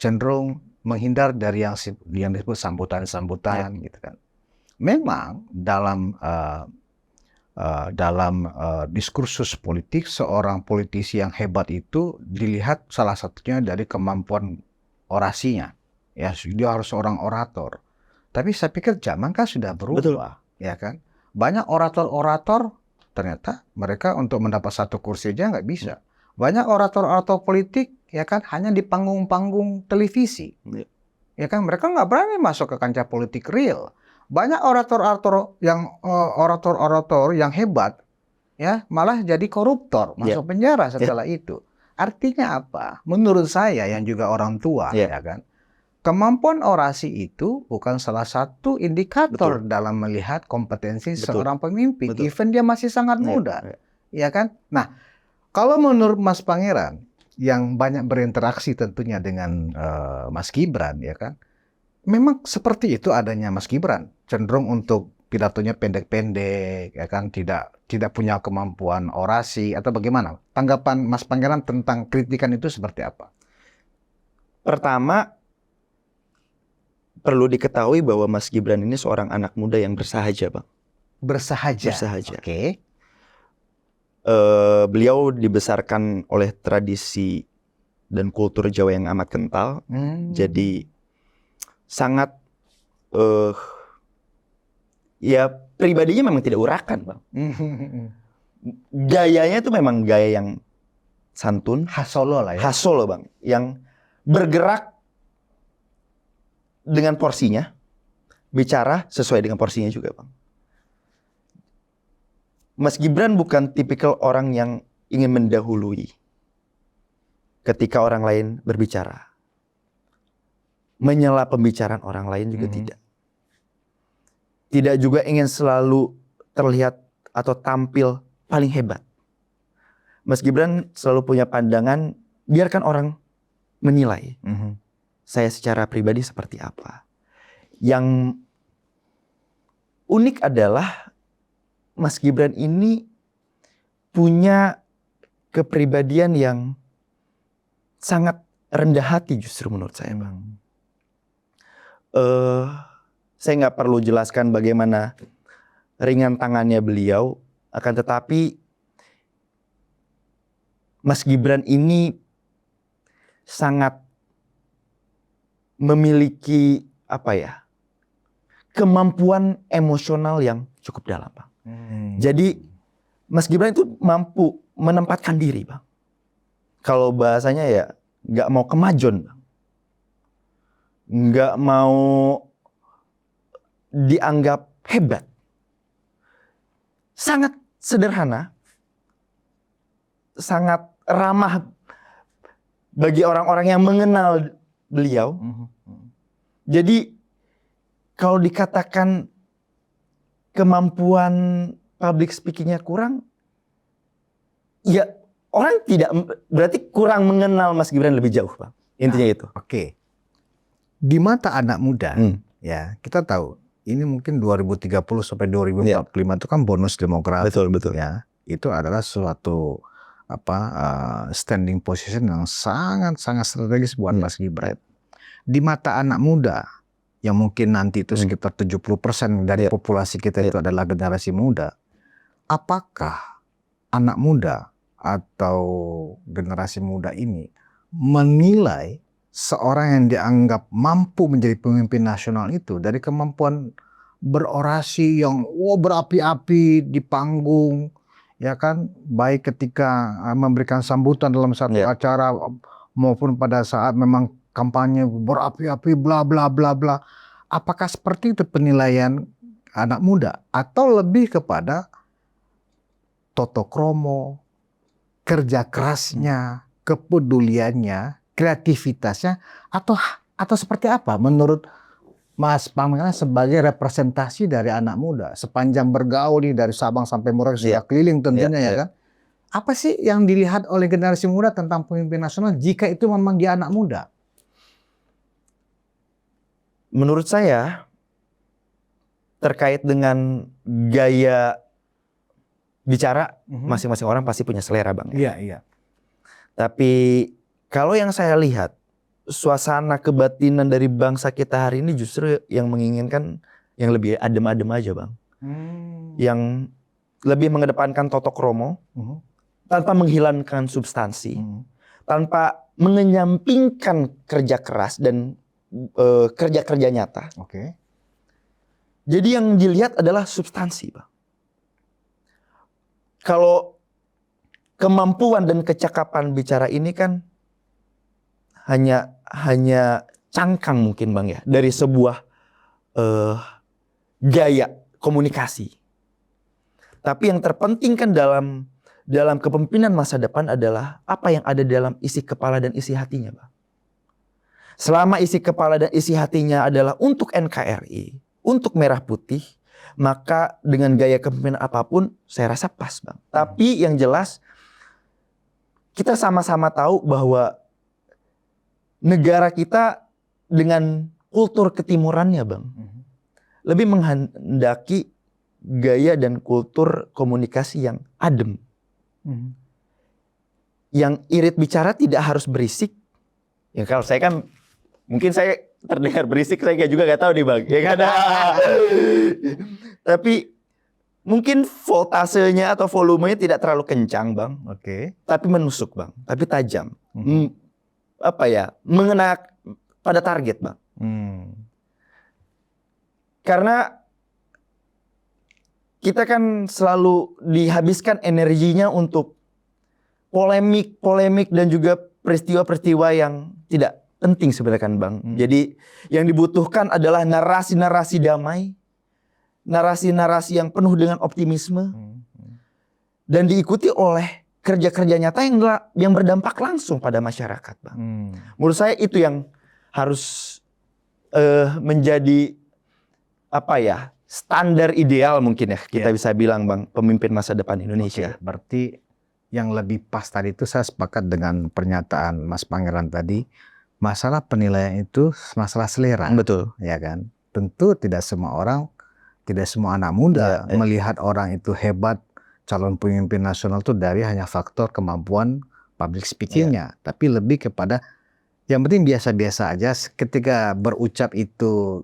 Cenderung menghindar dari yang disebut sambutan-sambutan gitu kan. Memang dalam diskursus politik, seorang politisi yang hebat itu dilihat salah satunya dari kemampuan orasinya. Ya, dia harus seorang orator. Tapi saya pikir zaman kan sudah berubah, ya kan? Banyak orator-orator ternyata mereka untuk mendapat satu kursi aja nggak bisa. Banyak orator-orator politik, ya kan, hanya di panggung-panggung televisi. Ya kan, mereka nggak berani masuk ke kancah politik real. Banyak orator-orator yang hebat, ya, malah jadi koruptor, masuk penjara setelah itu. Artinya apa? Menurut saya yang juga orang tua, ya kan, kemampuan orasi itu bukan salah satu indikator dalam melihat kompetensi seorang pemimpin. Betul. Even dia masih sangat muda, ya kan? Nah, kalau menurut Mas Pangeran yang banyak berinteraksi tentunya dengan Mas Gibran, ya kan? Memang seperti itu adanya Mas Gibran, cenderung untuk pidatonya pendek-pendek, ya kan? Tidak punya kemampuan orasi atau bagaimana? Tanggapan Mas Pangeran tentang kritikan itu seperti apa? Pertama, perlu diketahui bahwa Mas Gibran ini seorang anak muda yang bersahaja, Bang. Bersahaja. Bersahaja. Oke. Beliau dibesarkan oleh tradisi dan kultur Jawa yang amat kental. Jadi sangat ya pribadinya memang tidak urakan, Bang. Gayanya itu memang gaya yang santun, Khas Solo lah ya. khas Solo, Bang, yang bergerak dengan porsinya, bicara sesuai dengan porsinya juga, Bang. Mas Gibran bukan tipikal orang yang ingin mendahului ketika orang lain berbicara. Menyela pembicaraan orang lain juga tidak. Tidak juga ingin selalu terlihat atau tampil paling hebat. Mas Gibran selalu punya pandangan, biarkan orang menilai saya secara pribadi seperti apa. Yang unik adalah Mas Gibran ini punya kepribadian yang sangat rendah hati justru menurut saya, Bang. Saya nggak perlu jelaskan bagaimana ringan tangannya beliau, akan tetapi Mas Gibran ini sangat memiliki kemampuan emosional yang cukup dalam, Bang. Jadi Mas Gibran itu mampu menempatkan diri, Bang. Kalau bahasanya ya nggak mau kemajon, Bang. Nggak mau dianggap hebat. Sangat sederhana, sangat ramah bagi orang-orang yang mengenal beliau. Jadi kalau dikatakan kemampuan public speakingnya kurang, ya orang tidak berarti kurang mengenal Mas Gibran lebih jauh, Bang. Intinya itu. Oke. Di mata anak muda, ya kita tahu ini mungkin 2030 sampai 2045 itu kan bonus demografi. Betul. Ya, itu adalah suatu standing position yang sangat strategis buat Mas Gibran. Di mata anak muda yang mungkin nanti itu sekitar 70% dari populasi kita itu adalah generasi muda. Apakah anak muda atau generasi muda ini menilai seorang yang dianggap mampu menjadi pemimpin nasional itu dari kemampuan berorasi yang berapi-api di panggung, ya kan, baik ketika memberikan sambutan dalam satu acara maupun pada saat memang kampanye berapi-api bla bla bla bla. Apakah seperti itu penilaian anak muda atau lebih kepada toto kromo, kerja kerasnya, kepeduliannya, kreativitasnya, atau seperti apa menurut Mas Pangeran sebagai representasi dari anak muda sepanjang bergaul nih dari Sabang sampai Merauke sudah keliling tentunya ya kan? Apa sih yang dilihat oleh generasi muda tentang pemimpin nasional jika itu memang dia anak muda? Menurut saya terkait dengan gaya bicara, masing-masing orang pasti punya selera, Bang. Iya. Tapi kalau yang saya lihat, suasana kebatinan dari bangsa kita hari ini justru yang menginginkan yang lebih adem-adem aja, Bang. Yang lebih mengedepankan toto kromo, tanpa menghilangkan substansi, tanpa mengenyampingkan kerja keras dan kerja-kerja nyata. Oke. Jadi yang dilihat adalah substansi, Bang. Kalau kemampuan dan kecakapan bicara ini kan hanya cangkang mungkin, Bang, ya, dari sebuah gaya komunikasi. Tapi yang terpenting kan dalam kepemimpinan masa depan adalah apa yang ada dalam isi kepala dan isi hatinya, Bang. Selama isi kepala dan isi hatinya adalah untuk NKRI, untuk Merah Putih, maka dengan gaya kepemimpinan apapun saya rasa pas, Bang. Tapi yang jelas kita sama-sama tahu bahwa negara kita dengan kultur ketimurannya, Bang, lebih menghendaki gaya dan kultur komunikasi yang adem. Yang irit bicara tidak harus berisik. Ya kalau saya kan mungkin saya terdengar berisik, saya juga nggak tahu nih, Bang. Ya kan? Tapi mungkin voltasenya atau volumenya tidak terlalu kencang, Bang. Oke. Tapi menusuk, Bang. Tapi tajam. Apa ya? Mengena pada target, Bang. Karena kita kan selalu dihabiskan energinya untuk polemik dan juga peristiwa-peristiwa yang tidak penting sebenarnya kan, Bang. Jadi yang dibutuhkan adalah narasi-narasi damai, narasi-narasi yang penuh dengan optimisme, dan diikuti oleh kerja-kerja nyata yang berdampak langsung pada masyarakat, Bang. Menurut saya itu yang harus menjadi apa ya, standar ideal mungkin ya kita bisa bilang, Bang, pemimpin masa depan Indonesia. Berarti yang lebih pas tadi itu saya sepakat dengan pernyataan Mas Pangeran tadi. Masalah penilaian itu masalah selera. Betul. Ya kan? Tentu tidak semua orang, tidak semua anak muda melihat orang itu hebat, calon pemimpin nasional itu dari hanya faktor kemampuan public speaking-nya. Tapi lebih kepada yang penting biasa-biasa aja ketika berucap itu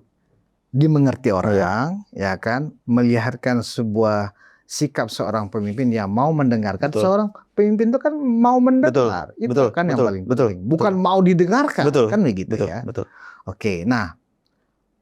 dimengerti orang, ya kan? Melihatkan sebuah sikap seorang pemimpin yang mau mendengarkan. Seorang pemimpin itu kan mau mendengar. Itu kan yang paling penting. Bukan mau didengarkan. Kan begitu ya. Oke, nah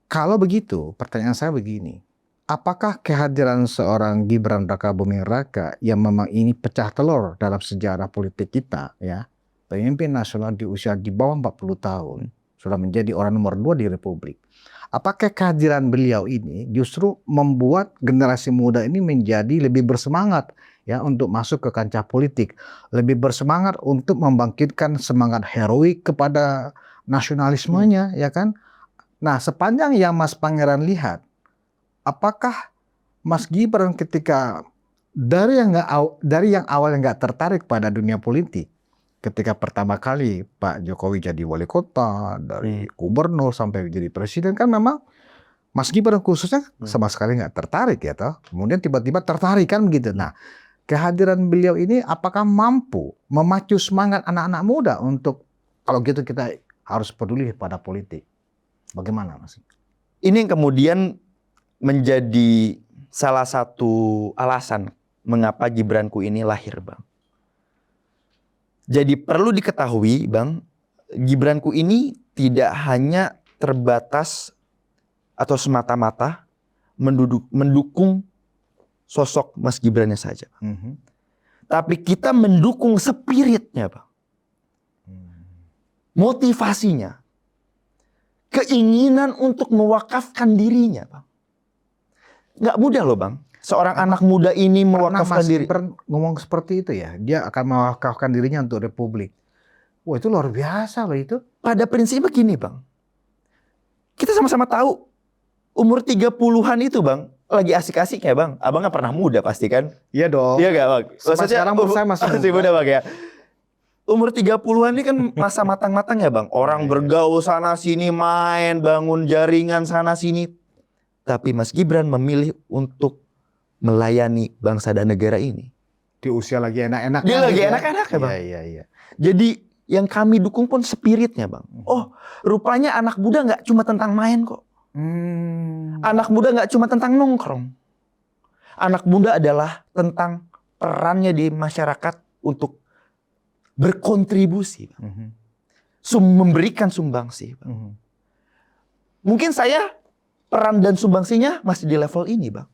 kalau begitu pertanyaan saya begini. Apakah kehadiran seorang Gibran Rakabuming Raka yang memang ini pecah telur dalam sejarah politik kita, ya, pemimpin nasional di usia di bawah 40 tahun, sudah menjadi orang nomor 2 di Republik. Apakah kehadiran beliau ini justru membuat generasi muda ini menjadi lebih bersemangat ya untuk masuk ke kancah politik, lebih bersemangat untuk membangkitkan semangat heroik kepada nasionalismenya, ya kan? Nah, sepanjang yang Mas Pangeran lihat, apakah Mas Gibran ketika dari yang awalnya nggak tertarik pada dunia politik, ketika pertama kali Pak Jokowi jadi wali kota, dari gubernur sampai jadi presiden, kan memang Mas Gibran khususnya sama sekali nggak tertarik ya toh. Kemudian tiba-tiba tertarik kan begitu. Nah, kehadiran beliau ini apakah mampu memacu semangat anak-anak muda untuk kalau gitu kita harus peduli pada politik? Bagaimana, Mas? Ini yang kemudian menjadi salah satu alasan mengapa Gibranku ini lahir, Bang. Jadi perlu diketahui, Bang, Gibranku ini tidak hanya terbatas atau semata-mata mendukung sosok Mas Gibrannya saja. Tapi kita mendukung spiritnya, Bang. Motivasinya. Keinginan untuk mewakafkan dirinya, Bang. Nggak mudah loh, Bang. Seorang anak muda ini mewakafkan diri. Mas Gibran ngomong seperti itu ya, dia akan mewakafkan dirinya untuk Republik. Wah, itu luar biasa loh itu. Pada prinsipnya begini, Bang. Kita sama-sama tahu umur 30-an itu, Bang, lagi asik-asiknya, Bang. Abang nggak pernah muda pasti kan? Iya dong. Iya nggak, Bang? Maksudnya sekarang saya masih muda, Bang ya. Umur 30-an ini kan masa matang-matangnya, Bang. Orang bergaul sana sini, main, bangun jaringan sana sini. Tapi Mas Gibran memilih untuk melayani bangsa dan negara ini. Di usia lagi enak-enaknya. Dia lagi enak-enak ya, Bang. Iya. Jadi yang kami dukung pun spiritnya, Bang. Oh, rupanya anak muda nggak cuma tentang main kok. Anak muda nggak cuma tentang nongkrong. Anak muda adalah tentang perannya di masyarakat untuk berkontribusi, Bang. Memberikan sumbangsi, Bang. Mungkin saya peran dan sumbangsinya masih di level ini, Bang.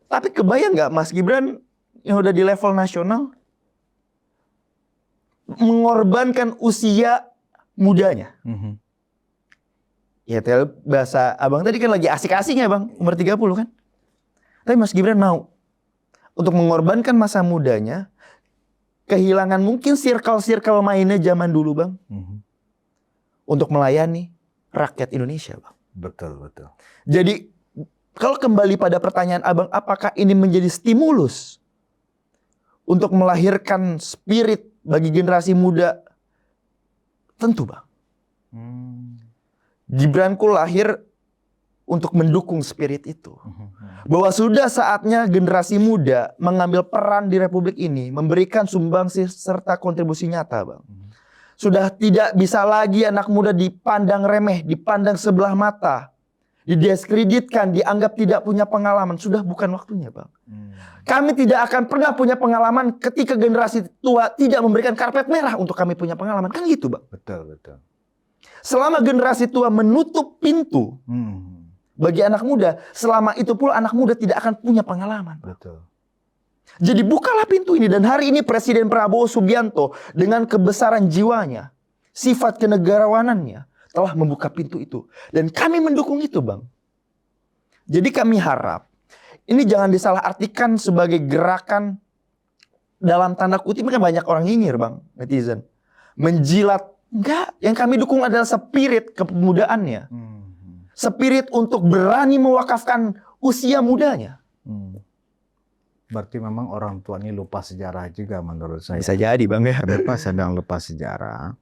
Tapi kebayang nggak Mas Gibran yang udah di level nasional mengorbankan usia mudanya? Ya, bahasa abang tadi kan lagi asik-asiknya, Bang, umur 30 kan. Tapi Mas Gibran mau untuk mengorbankan masa mudanya, kehilangan mungkin circle-circle mainnya zaman dulu, Bang. untuk melayani rakyat Indonesia, Bang. Betul, betul. Jadi kalau kembali pada pertanyaan Abang, apakah ini menjadi stimulus untuk melahirkan spirit bagi generasi muda? Tentu, Bang. Gibranku lahir untuk mendukung spirit itu. Bahwa sudah saatnya generasi muda mengambil peran di Republik ini, memberikan sumbangsi serta kontribusi nyata, Bang. Sudah tidak bisa lagi anak muda dipandang remeh, dipandang sebelah mata, didiskreditkan, dianggap tidak punya pengalaman. Sudah bukan waktunya, Bang. Kami tidak akan pernah punya pengalaman ketika generasi tua tidak memberikan karpet merah untuk kami punya pengalaman. Kan gitu, Bang. Betul, betul. Selama generasi tua menutup pintu bagi anak muda, selama itu pula anak muda tidak akan punya pengalaman. Betul. Jadi bukalah pintu ini. Dan hari ini Presiden Prabowo Subianto dengan kebesaran jiwanya, sifat kenegarawanannya telah membuka pintu itu. Dan kami mendukung itu, Bang. Jadi kami harap ini jangan disalahartikan sebagai gerakan dalam tanda kutip. Kan banyak orang nyinyir, Bang, netizen. Menjilat. Enggak. Yang kami dukung adalah spirit kepemudaannya. Spirit untuk berani mewakafkan usia mudanya. Berarti memang orang tua ini lupa sejarah juga menurut saya. Bisa jadi, Bang, ya. Kenapa saya bilang lupa sejarah?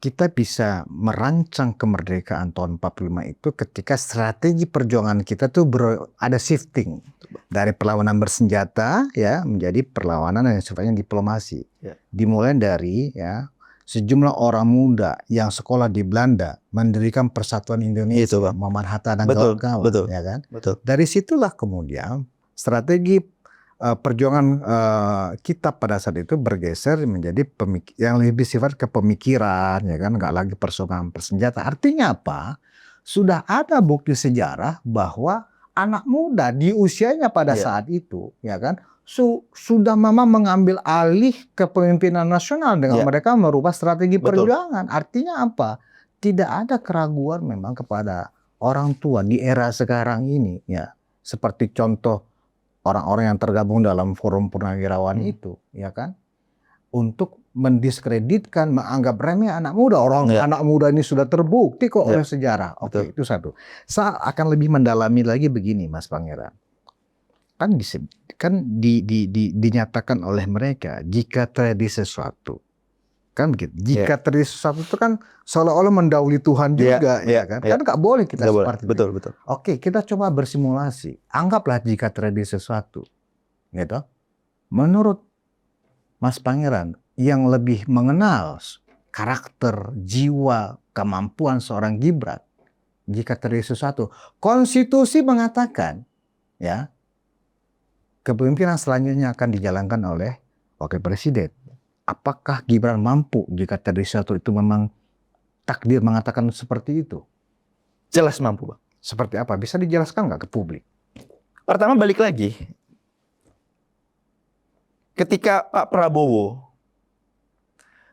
Kita bisa merancang kemerdekaan tahun 45 itu ketika strategi perjuangan kita tuh ada shifting dari perlawanan bersenjata ya menjadi perlawanan yang sifatnya diplomasi. Ya. Dimulai dari ya sejumlah orang muda yang sekolah di Belanda mendirikan Persatuan Indonesia, Itu, Bang. Muhammad Hatta dan Betul, kawan-kawan, betul. ya kan? Betul. Dari situlah kemudian strategi perjuangan kita pada saat itu bergeser menjadi yang lebih sifat kepemikiran, ya kan, nggak lagi persoalan bersenjata. Artinya apa? Sudah ada bukti sejarah bahwa anak muda di usianya pada saat itu, ya kan, sudah memang mengambil alih kepemimpinan nasional dengan mereka merubah strategi perjuangan. Artinya apa? Tidak ada keraguan memang kepada orang tua di era sekarang ini, ya. Seperti contoh orang-orang yang tergabung dalam forum purnawirawan itu, ya kan, untuk mendiskreditkan, menganggap remeh anak muda. Anak muda ini sudah terbukti kok oleh sejarah. Oke, itu satu. Saya akan lebih mendalami lagi begini, Mas Pangeran. Kan dinyatakan oleh mereka jika terjadi sesuatu, kan begitu. Jika terjadi sesuatu itu kan seolah-olah mendahului Tuhan juga, ya kan? Kan nggak boleh kita seperti itu. Betul. Oke, kita coba bersimulasi. Anggaplah jika terjadi sesuatu, gitu. Menurut Mas Pangeran yang lebih mengenal karakter, jiwa, kemampuan seorang Gibran, jika terjadi sesuatu, konstitusi mengatakan, ya, kepemimpinan selanjutnya akan dijalankan oleh wakil presiden. Apakah Gibran mampu jika terjadi sesuatu itu memang takdir mengatakan seperti itu? Jelas mampu, Bang. Seperti apa? Bisa dijelaskan nggak ke publik? Pertama balik lagi. Ketika Pak Prabowo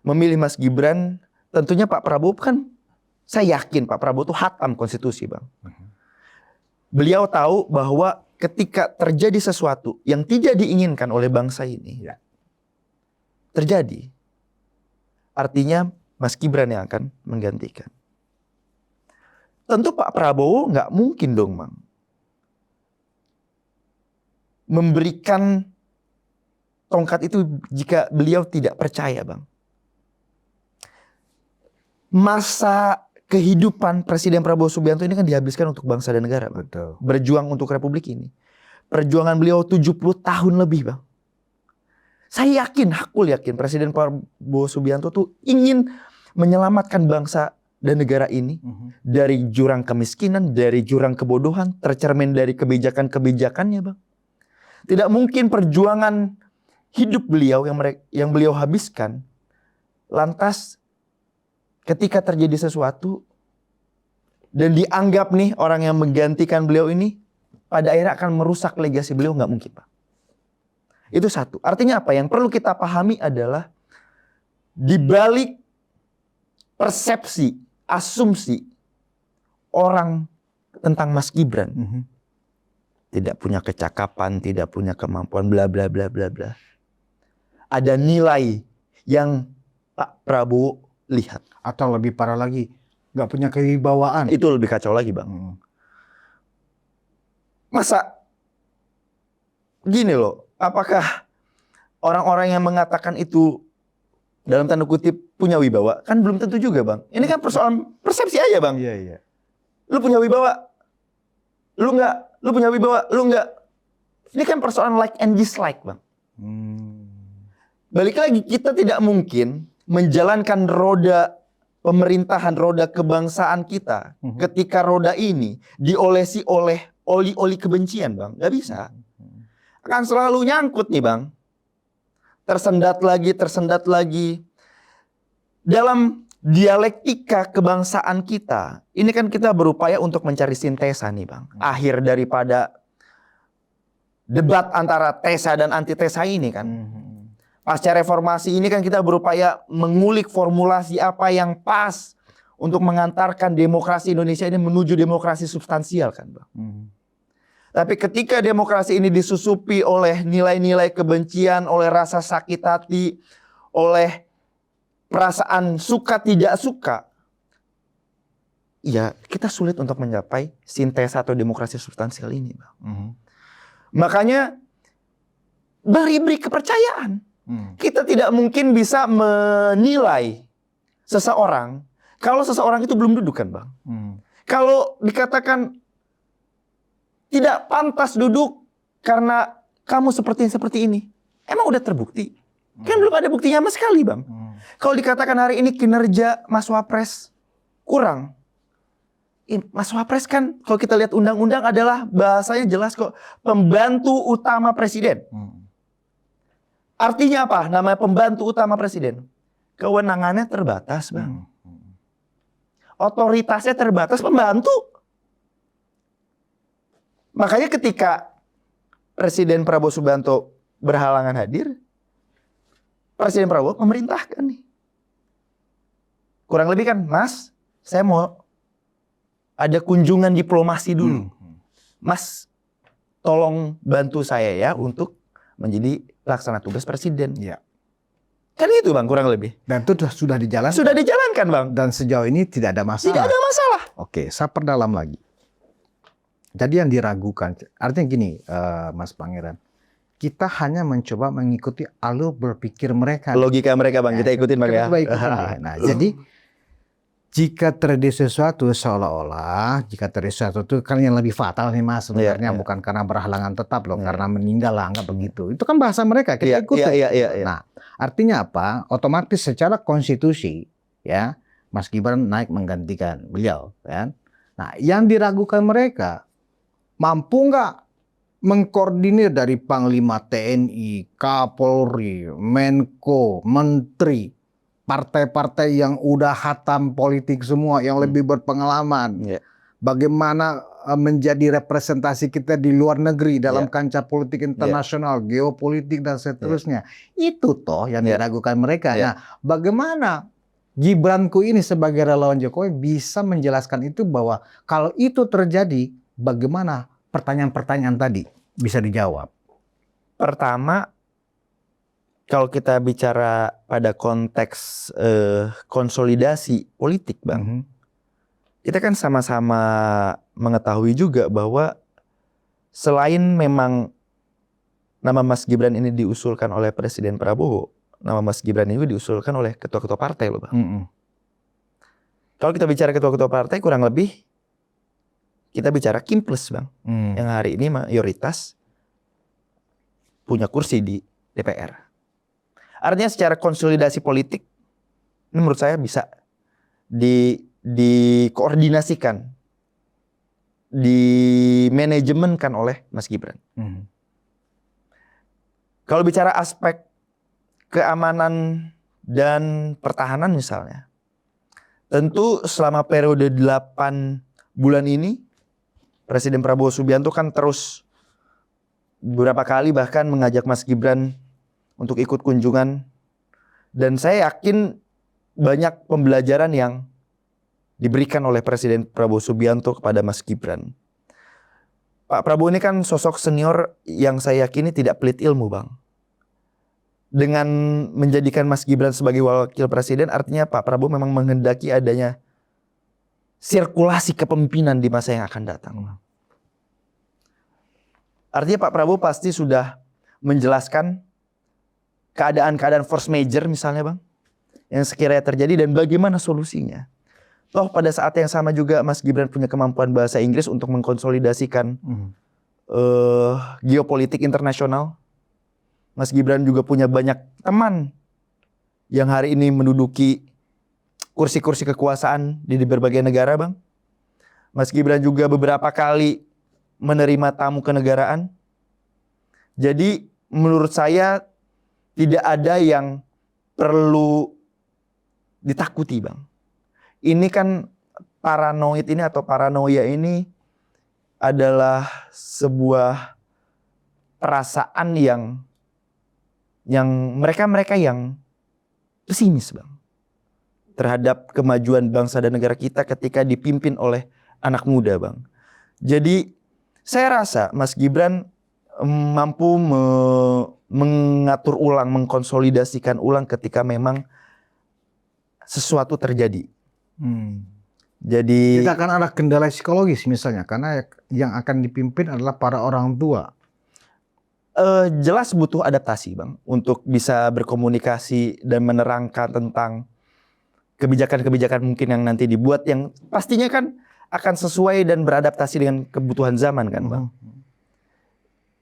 memilih Mas Gibran, tentunya Pak Prabowo kan, saya yakin Pak Prabowo itu hatam konstitusi, Bang. Beliau tahu bahwa ketika terjadi sesuatu yang tidak diinginkan oleh bangsa ini, terjadi, artinya Mas Gibran yang akan menggantikan. Tentu Pak Prabowo nggak mungkin dong, Bang, memberikan tongkat itu jika beliau tidak percaya, Bang. Masa kehidupan Presiden Prabowo Subianto ini kan dihabiskan untuk bangsa dan negara, Bang. Betul. Berjuang untuk Republik ini. Perjuangan beliau 70 tahun lebih, Bang. Saya yakin, hakul yakin Presiden Prabowo Subianto tuh ingin menyelamatkan bangsa dan negara ini dari jurang kemiskinan, dari jurang kebodohan, tercermin dari kebijakan-kebijakannya, Bang. Tidak mungkin perjuangan hidup beliau yang beliau habiskan, lantas ketika terjadi sesuatu dan dianggap nih orang yang menggantikan beliau ini pada akhirnya akan merusak legasi beliau, nggak mungkin, Pak. Itu satu. Artinya apa? Yang perlu kita pahami adalah di balik persepsi, asumsi orang tentang Mas Gibran, tidak punya kecakapan, tidak punya kemampuan, bla bla bla bla bla. Ada nilai yang Pak Prabowo lihat. Atau lebih parah lagi, nggak punya kewibawaan. Itu lebih kacau lagi, Bang. Masa gini loh, apakah orang-orang yang mengatakan itu dalam tanda kutip punya wibawa? Kan belum tentu juga, Bang. Ini kan persoalan persepsi aja, Bang. Iya, iya. Lu punya wibawa, lu enggak. Lu punya wibawa, lu enggak. Ini kan persoalan like and dislike, Bang. Balik lagi, kita tidak mungkin menjalankan roda pemerintahan, roda kebangsaan kita ketika roda ini diolesi oleh oli-oli kebencian, Bang. Nggak bisa. Akan selalu nyangkut nih, Bang. Tersendat lagi. Dalam dialektika kebangsaan kita, ini kan kita berupaya untuk mencari sintesa nih, Bang. Akhir daripada debat antara tesa dan antitesa ini kan. Pasca reformasi ini kan kita berupaya mengulik formulasi apa yang pas untuk mengantarkan demokrasi Indonesia ini menuju demokrasi substansial kan, Bang. Tapi ketika demokrasi ini disusupi oleh nilai-nilai kebencian, oleh rasa sakit hati, oleh perasaan suka tidak suka, ya kita sulit untuk mencapai sintesa atau demokrasi substansial ini, Bang. Makanya beri kepercayaan. Kita tidak mungkin bisa menilai seseorang kalau seseorang itu belum duduk kan, Bang. Kalau dikatakan tidak pantas duduk karena kamu seperti ini, emang udah terbukti? Kan belum ada buktinya sama sekali, Bang. Kalau dikatakan hari ini kinerja Mas Wapres kurang, Mas Wapres kan kalau kita lihat undang-undang adalah bahasanya jelas kok, pembantu utama presiden. Artinya apa? Namanya pembantu utama presiden. Kewenangannya terbatas, Bang. Otoritasnya terbatas, pembantu. Makanya ketika Presiden Prabowo Subianto berhalangan hadir, Presiden Prabowo memerintahkan nih. Kurang lebih kan, Mas, saya mau ada kunjungan diplomasi dulu. Mas, tolong bantu saya ya untuk menjadi pelaksana tugas presiden. Ya. Kan itu, Bang, kurang lebih. Dan itu sudah dijalankan. Sudah dijalankan, Bang. Dan sejauh ini tidak ada masalah. Tidak ada masalah. Oke, saya perdalam lagi. Jadi yang diragukan, artinya gini, Mas Pangeran, kita hanya mencoba mengikuti alur berpikir mereka. Logika mereka, Bang, kita ikutin, Bang, ya. Nah, jadi jika terjadi sesuatu seolah-olah, jika terjadi sesuatu itu kan yang lebih fatal nih, Mas, sebenarnya bukan karena berhalangan tetap loh, karena meninggal lah, anggap begitu. Itu kan bahasa mereka, kita ikuti. Nah, artinya apa? Otomatis secara konstitusi, ya, Mas Gibran naik menggantikan beliau, kan? Nah, yang diragukan mereka, mampu nggak mengkoordinir dari Panglima TNI, Kapolri, Menko, Menteri, partai-partai yang udah hatam politik semua, yang lebih berpengalaman. Bagaimana menjadi representasi kita di luar negeri dalam kancah politik internasional, geopolitik dan seterusnya. Itu toh yang diragukan mereka. Nah, bagaimana Gibranku ini sebagai relawan Jokowi bisa menjelaskan itu, bahwa kalau itu terjadi, bagaimana pertanyaan-pertanyaan tadi bisa dijawab? Pertama, kalau kita bicara pada konteks konsolidasi politik, Bang, kita kan sama-sama mengetahui juga bahwa selain memang nama Mas Gibran ini diusulkan oleh Presiden Prabowo, nama Mas Gibran ini diusulkan oleh ketua-ketua partai loh, Bang. Kalau kita bicara ketua-ketua partai, kurang lebih kita bicara Kimples, Bang, yang hari ini mayoritas punya kursi di DPR. Artinya secara konsolidasi politik, ini menurut saya bisa dikoordinasikan, dimanajemenkan oleh Mas Gibran. Kalau bicara aspek keamanan dan pertahanan misalnya, tentu selama periode 8 bulan ini, Presiden Prabowo Subianto kan terus beberapa kali bahkan mengajak Mas Gibran untuk ikut kunjungan, dan saya yakin banyak pembelajaran yang diberikan oleh Presiden Prabowo Subianto kepada Mas Gibran. Pak Prabowo ini kan sosok senior yang saya yakini tidak pelit ilmu, Bang. dengan menjadikan Mas Gibran sebagai wakil presiden, artinya Pak Prabowo memang menghendaki adanya sirkulasi kepemimpinan di masa yang akan datang. Artinya Pak Prabowo pasti sudah menjelaskan keadaan-keadaan force major misalnya Bang, yang sekiranya terjadi dan bagaimana solusinya. Toh pada saat yang sama juga Mas Gibran punya kemampuan bahasa Inggris untuk mengkonsolidasikan geopolitik internasional. Mas Gibran juga punya banyak teman yang hari ini menduduki kursi-kursi kekuasaan di berbagai negara Bang. Mas Gibran juga beberapa kali menerima tamu kenegaraan. Jadi menurut saya tidak ada yang perlu ditakuti Bang. Ini kan paranoid ini atau paranoia ini adalah sebuah perasaan yang mereka yang pesimis Bang terhadap kemajuan bangsa dan negara kita ketika dipimpin oleh anak muda Bang. Jadi saya rasa Mas Gibran mampu mengatur ulang, mengkonsolidasikan ulang ketika memang sesuatu terjadi. Jadi Tidak akan ada kendala psikologis misalnya, karena yang akan dipimpin adalah para orang tua. Jelas butuh adaptasi Bang untuk bisa berkomunikasi dan menerangkan tentang kebijakan-kebijakan mungkin yang nanti dibuat yang pastinya kan akan sesuai dan beradaptasi dengan kebutuhan zaman kan Bang.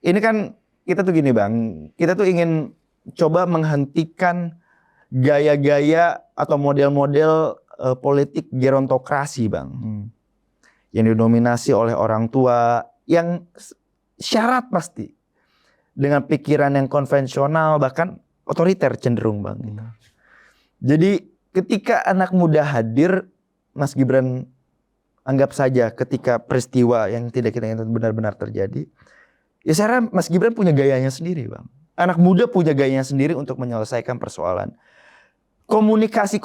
Ini kan kita tuh gini Bang, kita tuh ingin coba menghentikan gaya-gaya atau model-model politik gerontokrasi Bang. Yang didominasi oleh orang tua yang syarat pasti dengan pikiran yang konvensional bahkan otoriter cenderung Bang. Jadi ketika anak muda hadir, Mas Gibran anggap saja ketika peristiwa yang tidak kita inginkan benar-benar terjadi, ya saya rasa Mas Gibran punya gayanya sendiri Bang. Anak muda punya gayanya sendiri untuk menyelesaikan persoalan. Komunikasi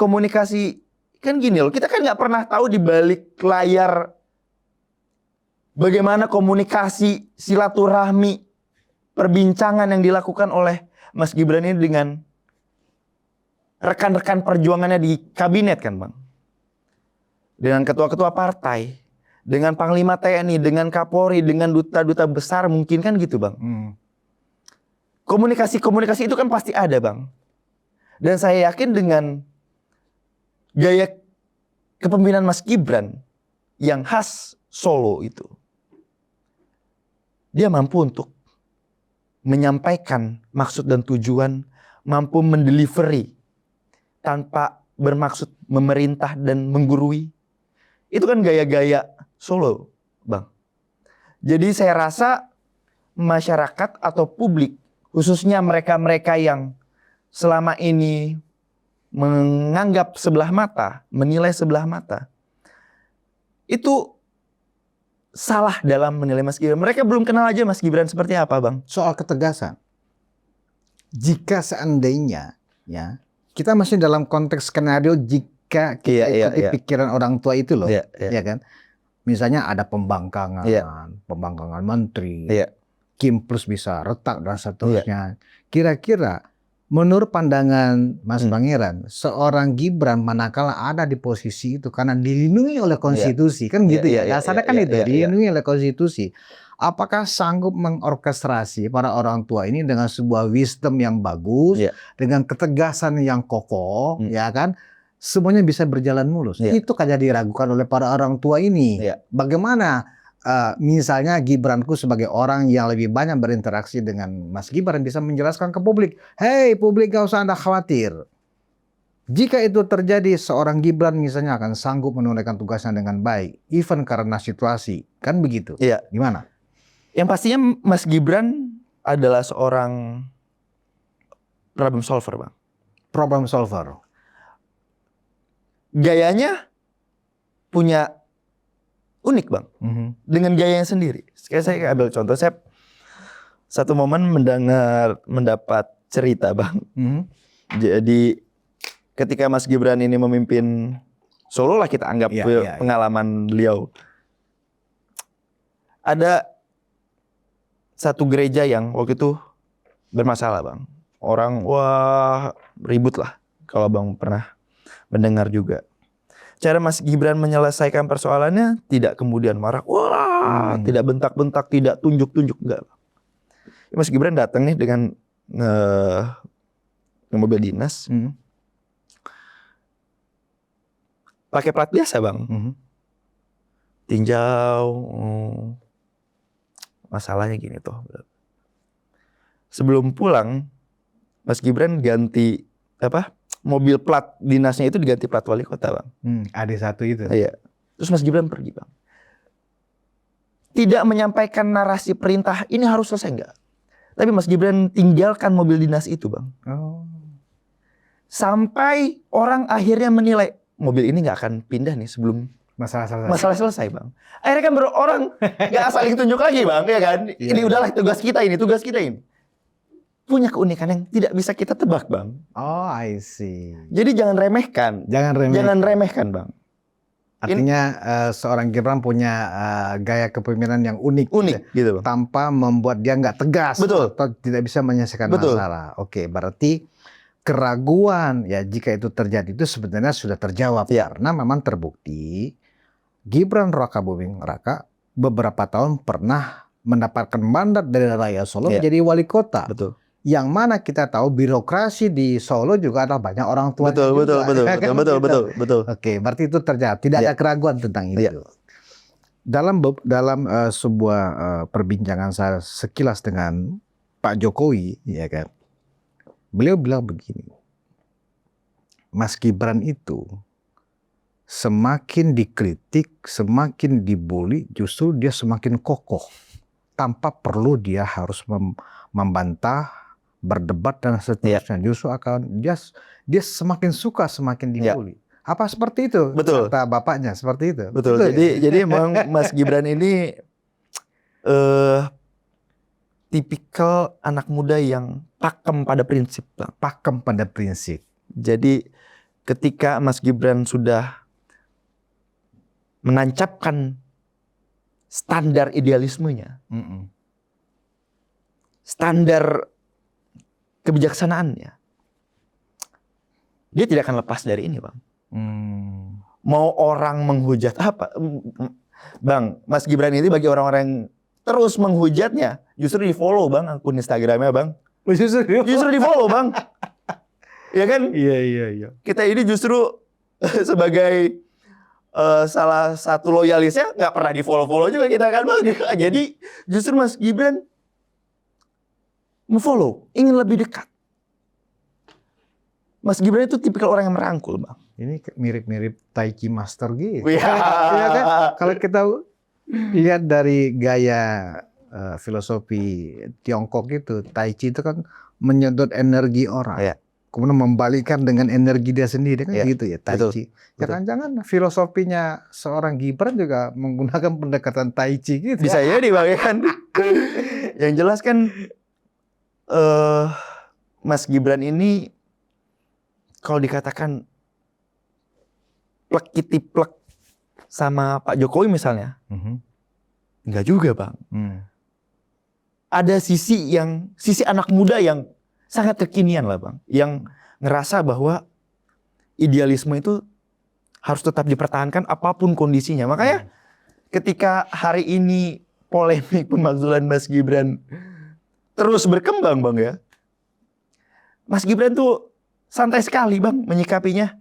kan gini loh, kita kan nggak pernah tahu di balik layar bagaimana komunikasi, silaturahmi, perbincangan yang dilakukan oleh Mas Gibran ini dengan rekan-rekan perjuangannya di kabinet kan Bang. Dengan ketua-ketua partai, dengan Panglima TNI, dengan Kapolri, dengan duta-duta besar mungkin kan gitu Bang. Komunikasi-komunikasi itu kan pasti ada Bang. Dan saya yakin dengan gaya kepemimpinan Mas Gibran yang khas Solo itu, dia mampu untuk menyampaikan maksud dan tujuan, mampu mendelivery tanpa bermaksud memerintah dan menggurui. Itu kan gaya-gaya Solo, Bang. Jadi saya rasa masyarakat atau publik, khususnya mereka-mereka yang selama ini menganggap sebelah mata, menilai sebelah mata, itu salah dalam menilai Mas Gibran. Mereka belum kenal aja Mas Gibran seperti apa, Bang. Soal ketegasan, jika seandainya ya kita masih dalam konteks skenario jika kita ikuti pikiran orang tua itu loh, ya kan? Misalnya ada pembangkangan, pembangkangan menteri, Kim Plus bisa retak dan seterusnya. Kira-kira menurut pandangan Mas Pangeran, seorang Gibran manakala ada di posisi itu karena dilindungi oleh konstitusi, kan gitu ya? Dasarnya kan itu, dilindungi oleh konstitusi. Apakah sanggup mengorkestrasi para orang tua ini dengan sebuah wisdom yang bagus, dengan ketegasan yang kokoh, ya kan? Semuanya bisa berjalan mulus. Itu kan jadi diragukan oleh para orang tua ini. Bagaimana misalnya Gibranku sebagai orang yang lebih banyak berinteraksi dengan Mas Gibran bisa menjelaskan ke publik, hey publik gak usah Anda khawatir. Jika itu terjadi, seorang Gibran misalnya akan sanggup menunaikan tugasnya dengan baik, even karena situasi, kan begitu? Gimana? Yang pastinya Mas Gibran adalah seorang problem solver, Bang. Problem solver. Gayanya punya unik, Bang. Dengan gayanya sendiri. Kayak saya ambil contoh, saya satu momen mendapat cerita, Bang. Jadi ketika Mas Gibran ini memimpin Solo lah kita anggap pengalaman beliau. Ada satu gereja yang waktu itu bermasalah, Bang. orang wah ribut lah kalau Bang pernah mendengar juga. Cara Mas Gibran menyelesaikan persoalannya tidak kemudian marah, wah tidak bentak-bentak, tidak tunjuk-tunjuk, enggak. Mas Gibran datang nih dengan mobil dinas, pakai plat biasa Bang, tinjau, masalahnya gini tuh. Sebelum pulang, Mas Gibran ganti mobil plat dinasnya itu diganti plat wali kota Bang. AD1 itu. Iya. Terus Mas Gibran pergi Bang. Tidak menyampaikan narasi perintah ini harus selesai enggak. Tapi Mas Gibran tinggalkan mobil dinas itu Bang. Oh. Sampai orang akhirnya menilai mobil ini nggak akan pindah nih sebelum masalah selesai Bang. Akhirnya kan orang nggak saling tunjuk lagi Bang, ya kan? Ini udahlah tugas kita ini. Punya keunikan yang tidak bisa kita tebak Bang. Oh, I see. Jadi jangan remehkan. Jangan remehkan Bang. Artinya seorang Gibran punya gaya kepemimpinan yang unik gitu Bang. Tanpa membuat dia nggak tegas. Betul. Atau tidak bisa menyelesaikan masalah. Oke, berarti keraguan ya jika itu terjadi itu sebenarnya sudah terjawab. Karena memang terbukti Gibran Raka Buming Raka beberapa tahun pernah mendapatkan mandat dari rakyat Solo menjadi wali kota. Betul. Yang mana kita tahu birokrasi di Solo juga ada banyak orang tua. Betul. Oke, berarti itu terjadi. Tidak ada keraguan tentang itu. Dalam sebuah perbincangan saya sekilas dengan Pak Jokowi, ya kan, beliau bilang begini, Mas Gibran itu semakin dikritik, semakin dibully, justru dia semakin kokoh. Tanpa perlu dia harus membantah, berdebat dan seterusnya. Justru akan dia semakin suka semakin dibully. Apa seperti itu? Betul. Kata bapaknya seperti itu. Betul. Jadi memang Mas Gibran ini tipikal anak muda yang pakem pada prinsip, Bang. Pakem pada prinsip. Jadi ketika Mas Gibran sudah menancapkan standar idealismenya, standar kebijaksanaannya, dia tidak akan lepas dari ini, Bang. Mau orang menghujat apa, Bang, Mas Gibran ini bagi orang-orang yang terus menghujatnya, justru di follow Bang akun Instagramnya Bang. Justru di follow Bang. Ya kan? Iya. Kita ini justru sebagai salah satu loyalisnya nggak pernah di follow juga kita kan Bang. Jadi justru Mas Gibran nge-follow, ingin lebih dekat. Mas Gibran itu tipikal orang yang merangkul, Bang. Ini mirip-mirip Tai Chi Master gitu. Iya kan? Kalau kita lihat dari gaya filosofi Tiongkok itu, Tai Chi itu kan menyedot energi orang. Kemudian membalikan dengan energi dia sendiri kan gitu ya, Tai Chi. Jangan-jangan filosofinya seorang Gibran juga menggunakan pendekatan Tai Chi gitu. Bisa jadi Bang, ya kan. Yang jelas kan Mas Gibran ini kalau dikatakan plek-kitiplek sama Pak Jokowi misalnya, enggak juga Bang. Ada sisi anak muda yang sangat kekinian lah Bang, yang ngerasa bahwa idealisme itu harus tetap dipertahankan apapun kondisinya. Makanya ketika hari ini polemik pemakzulan Mas Gibran terus berkembang Bang ya, Mas Gibran tuh santai sekali Bang menyikapinya.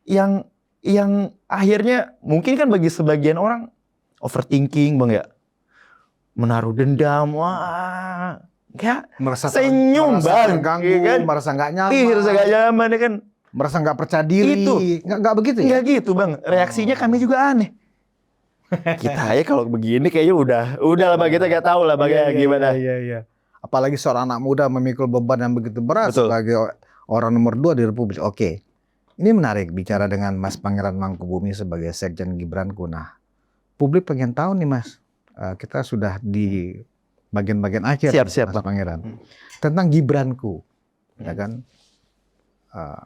Yang akhirnya mungkin kan bagi sebagian orang overthinking Bang ya, menaruh dendam, wah kayak merasa senyum Bang, terganggu, kan? merasa nggak nyaman, merasa nggak nyaman ya kan, merasa nggak percaya diri, itu nggak begitu ya? Nggak gitu Bang, reaksinya kami juga aneh. Kita ya kalau begini kayaknya udah lah Bang, kita nggak tahu lah bagaimana gimana. Iya. Apalagi seorang anak muda memikul beban yang begitu berat. Betul. Sebagai orang nomor 2 di Republik. Oke, ini menarik bicara dengan Mas Pangeran Mangkubumi sebagai Sekjen Gibranku. Nah, publik pengen tahu nih Mas, kita sudah di bagian-bagian akhir Siap, Mas Pangeran, tentang Gibranku, ya kan?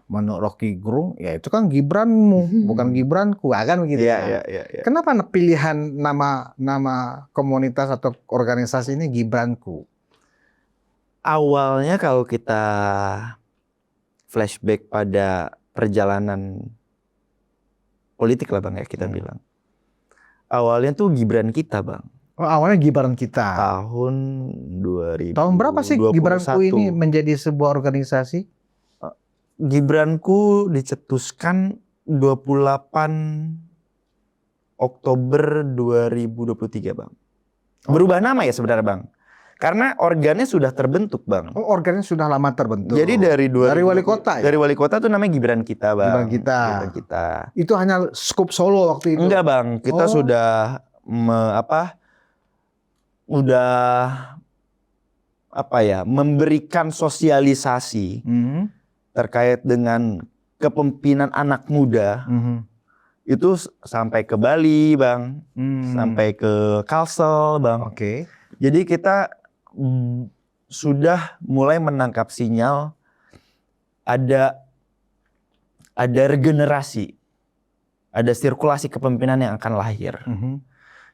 Menurut Rocky Gerung, ya itu kan Gibranmu, bukan Gibranku, kan begitu. Iya. Kenapa pilihan nama komunitas atau organisasi ini Gibranku? Awalnya kalau kita flashback pada perjalanan politik lah Bang ya kita bilang. Awalnya tuh Gibran kita Bang. Oh, awalnya Gibran kita. Tahun 2021. Tahun berapa sih Gibranku ini menjadi sebuah organisasi? Gibranku dicetuskan 28 Oktober 2023 Bang. Berubah nama ya sebenarnya Bang. Karena organnya sudah terbentuk Bang. Oh, organnya sudah lama terbentuk. Jadi dari wali kota ya? Dari wali kota tuh namanya Gibran kita Bang. Gibran kita. Itu hanya skup Solo waktu itu? Enggak Bang, kita sudah memberikan sosialisasi terkait dengan kepemimpinan anak muda. Itu sampai ke Bali Bang, sampai ke Kalsel Bang. Oke. Jadi kita sudah mulai menangkap sinyal ada regenerasi, ada sirkulasi kepemimpinan yang akan lahir.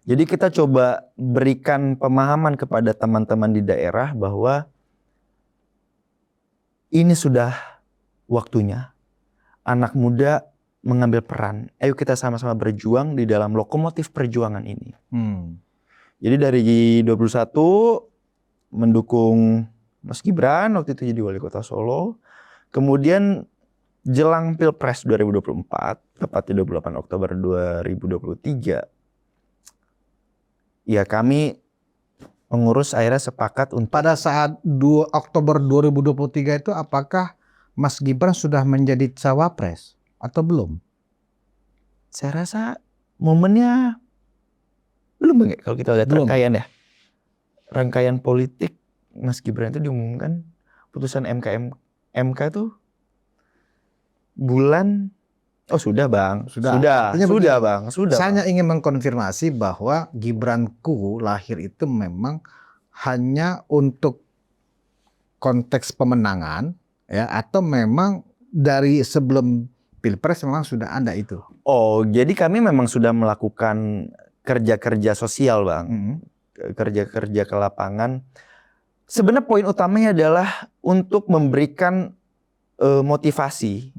Jadi kita coba berikan pemahaman kepada teman-teman di daerah bahwa ini sudah waktunya anak muda mengambil peran. Ayo kita sama-sama berjuang di dalam lokomotif perjuangan ini. Jadi dari 21 mendukung Mas Gibran waktu itu jadi wali kota Solo. Kemudian jelang Pilpres 2024, tepatnya 28 Oktober 2023. Ya kami pengurus akhirnya sepakat untuk pada saat 2 Oktober 2023 itu apakah Mas Gibran sudah menjadi cawapres atau belum? Saya rasa momennya belum Bang, kalau kita lihat rangkaian ya. Rangkaian politik Mas Gibran itu diumumkan putusan MK itu bulan sudah Bang. Sudah Bang. Sudah. Saya ingin mengkonfirmasi bahwa Gibranku lahir itu memang hanya untuk konteks pemenangan ya, atau memang dari sebelum Pilpres memang sudah ada itu. Oh, jadi kami memang sudah melakukan kerja-kerja sosial Bang. Kerja-kerja ke lapangan. Sebenarnya poin utamanya adalah untuk memberikan motivasi,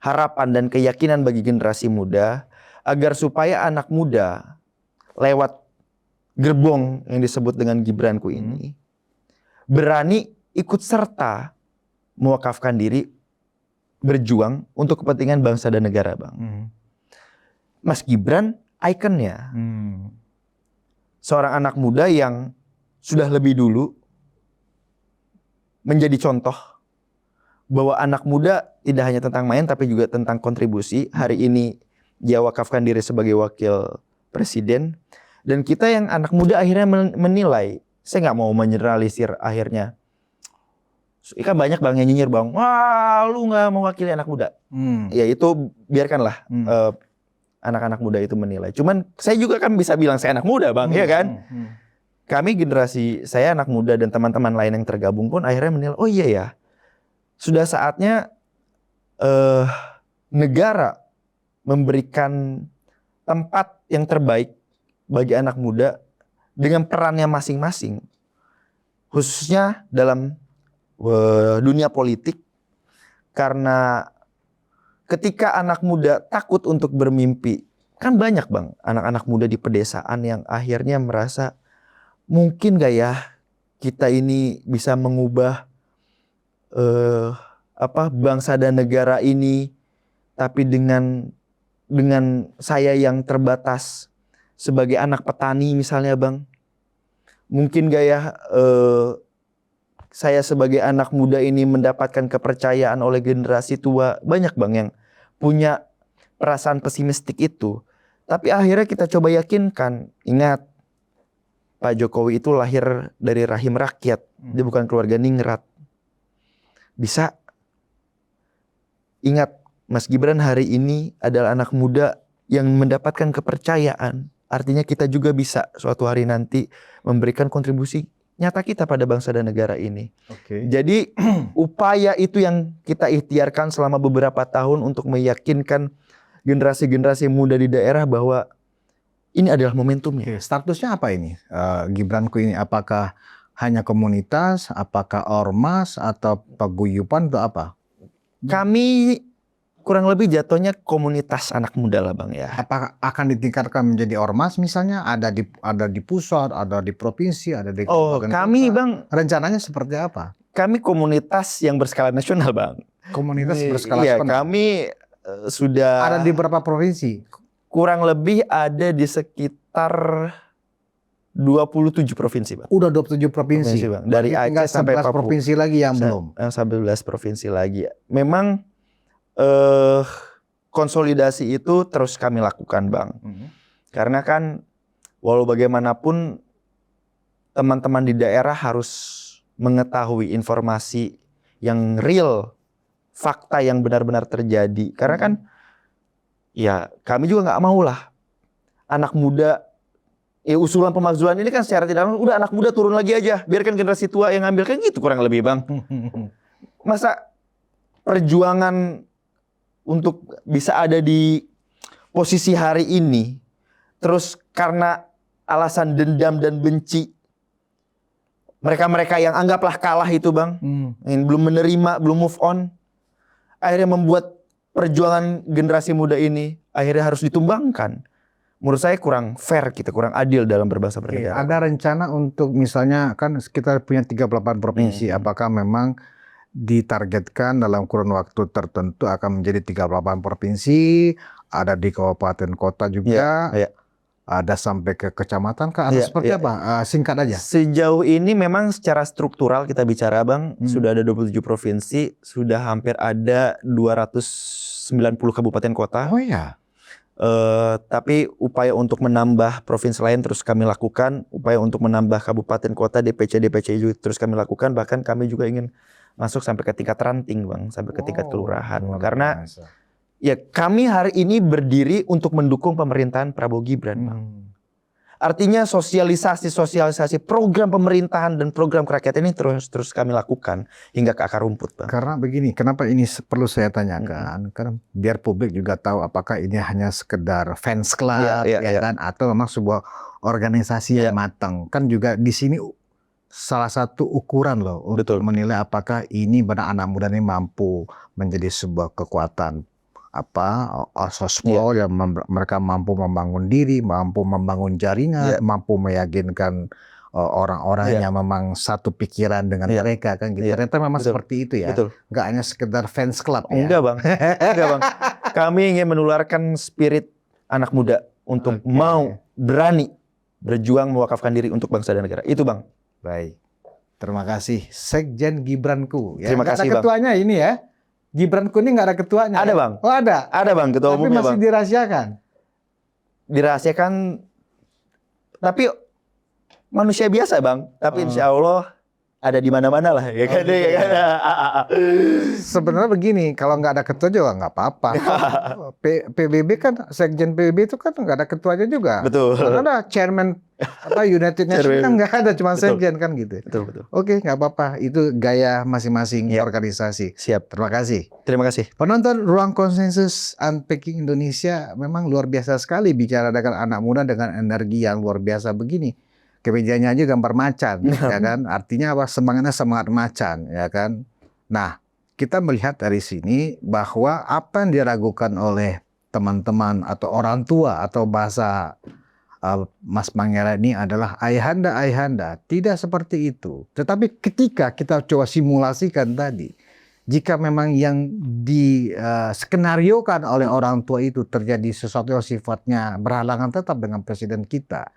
harapan dan keyakinan bagi generasi muda agar supaya anak muda lewat gerbong yang disebut dengan Gibranku ini berani ikut serta mewakafkan diri berjuang untuk kepentingan bangsa dan negara Bang. Mas Gibran ikonnya seorang anak muda yang sudah lebih dulu menjadi contoh bahwa anak muda tidak hanya tentang main tapi juga tentang kontribusi. Hari ini dia wakafkan diri sebagai wakil presiden. Dan kita yang anak muda akhirnya menilai. Saya nggak mau menyeralisir akhirnya. Kan banyak Bang yang nyinyir Bang. Wah lu nggak mewakili anak muda. Ya itu biarkanlah anak-anak muda itu menilai. Cuman saya juga kan bisa bilang saya anak muda Bang. Iya kan? Kami generasi saya anak muda dan teman-teman lain yang tergabung pun akhirnya menilai. Oh iya ya. Sudah saatnya negara memberikan tempat yang terbaik bagi anak muda dengan perannya masing-masing, khususnya dalam dunia politik, karena ketika anak muda takut untuk bermimpi, kan banyak Bang anak-anak muda di pedesaan yang akhirnya merasa mungkin gak ya kita ini bisa mengubah bangsa dan negara ini, tapi dengan saya yang terbatas sebagai anak petani misalnya Bang. Mungkin gak ya saya sebagai anak muda ini mendapatkan kepercayaan oleh generasi tua. Banyak Bang yang punya perasaan pesimistik itu. Tapi akhirnya kita coba yakinkan, ingat Pak Jokowi itu lahir dari rahim rakyat. Dia bukan keluarga ningrat. Bisa. Ingat, Mas Gibran hari ini adalah anak muda yang mendapatkan kepercayaan. Artinya kita juga bisa suatu hari nanti memberikan kontribusi nyata kita pada bangsa dan negara ini. Jadi upaya itu yang kita ikhtiarkan selama beberapa tahun untuk meyakinkan generasi-generasi muda di daerah bahwa ini adalah momentumnya. Statusnya apa ini? Gibranku ini apakah hanya komunitas, apakah ormas atau paguyuban atau apa? Kami kurang lebih jatuhnya komunitas anak muda lah Bang ya. Apakah akan ditingkatkan menjadi ormas misalnya? Ada di pusat, ada di provinsi, ada di Oh, kabupaten kami kota? Bang, Rencananya seperti apa? kami komunitas yang berskala nasional Bang. Komunitas berskala Iya, nasional. kami sudah Ada di berapa provinsi? kurang lebih ada di sekitar 27 provinsi Bang. Udah 27 provinsi. Bang. Dari Berarti tinggal Aceh sampai 11 Papua. provinsi lagi yang belum. 11 provinsi lagi. Memang konsolidasi itu terus kami lakukan Bang. Karena kan walau bagaimanapun teman-teman di daerah harus mengetahui informasi yang real, fakta yang benar-benar terjadi. Karena kan ya kami juga nggak mau lah anak muda, usulan pemakzulan ini kan secara tidak langsung udah anak muda turun lagi aja, biarkan generasi tua yang ngambil, kan gitu kurang lebih Bang. Masa perjuangan untuk bisa ada di posisi hari ini terus karena alasan dendam dan benci mereka-mereka yang anggaplah kalah itu Bang, yang belum menerima, belum move on, akhirnya membuat perjuangan generasi muda ini akhirnya harus ditumbangkan. Menurut saya kurang fair, kita kurang adil dalam berbangsa bernegara. Ada rencana untuk misalnya kan kita punya 38 provinsi, apakah memang ditargetkan dalam kurun waktu tertentu akan menjadi 38 provinsi, ada di kabupaten kota juga, ada sampai ke kecamatan kah, atau seperti apa? Singkat aja. Sejauh ini memang secara struktural kita bicara Bang, sudah ada 27 provinsi, sudah hampir ada 290 kabupaten kota. Oh iya. Tapi upaya untuk menambah provinsi lain terus kami lakukan, upaya untuk menambah kabupaten kota, DPC juga terus kami lakukan, bahkan kami juga ingin masuk sampai ke tingkat ranting Bang, sampai ke tingkat kelurahan. Karena ya kami hari ini berdiri untuk mendukung pemerintahan Prabowo Gibran Bang. Artinya sosialisasi program pemerintahan dan program kerakyatan ini terus kami lakukan hingga ke akar rumput Bang. Karena begini, kenapa ini perlu saya tanyakan? Karena biar publik juga tahu apakah ini hanya sekedar fans club kan, atau memang sebuah organisasi yang matang. Kan juga di sini salah satu ukuran loh untuk menilai apakah ini benar anak muda ini mampu menjadi sebuah kekuatan sosial yang mereka mampu membangun diri, mampu membangun jaringan, mampu meyakinkan orang-orang yang memang satu pikiran dengan mereka kan gitu. Ternyata memang seperti itu ya. Nggak hanya sekedar fans club ya. Enggak Bang. Enggak Bang. Kami ingin menularkan spirit anak muda untuk mau berani berjuang mewakafkan diri untuk bangsa dan negara. Itu Bang. Baik. Terima kasih Sekjen Gibranku ya. Terima kasih Bang. Ketuanya ini ya. Gibranku ini nggak ada ketuanya. Ada ya? Bang. Oh ada. Ada Bang, ketua umumnya Bang. Tapi masih dirahasiakan. Dirahasiakan. Tapi manusia biasa Bang. Tapi insya Allah ada di mana-mana lah ya kan. Sebenarnya begini, kalau nggak ada ketua juga nggak apa-apa. PBB kan, Sekjen PBB itu kan nggak ada ketuanya juga. Betul. Ada chairman United Nations kan nggak ada, cuma Sekjen kan gitu. Betul. Oke, nggak apa-apa. Itu gaya masing-masing organisasi. Siap. Terima kasih. Terima kasih. Penonton Ruang Konsensus Unpacking Indonesia memang luar biasa sekali bicara dengan anak muda dengan energi yang luar biasa begini. Kemejanya aja gambar macan, ya kan? Artinya apa? Semangatnya semangat macan, ya kan? Nah, kita melihat dari sini bahwa apa yang diragukan oleh teman-teman atau orang tua atau bahasa Mas Pangeran ini adalah ayahanda. Tidak seperti itu. Tetapi ketika kita coba simulasikan tadi, jika memang yang diskenariokan oleh orang tua itu terjadi sesuatu yang sifatnya berhalangan tetap dengan presiden kita,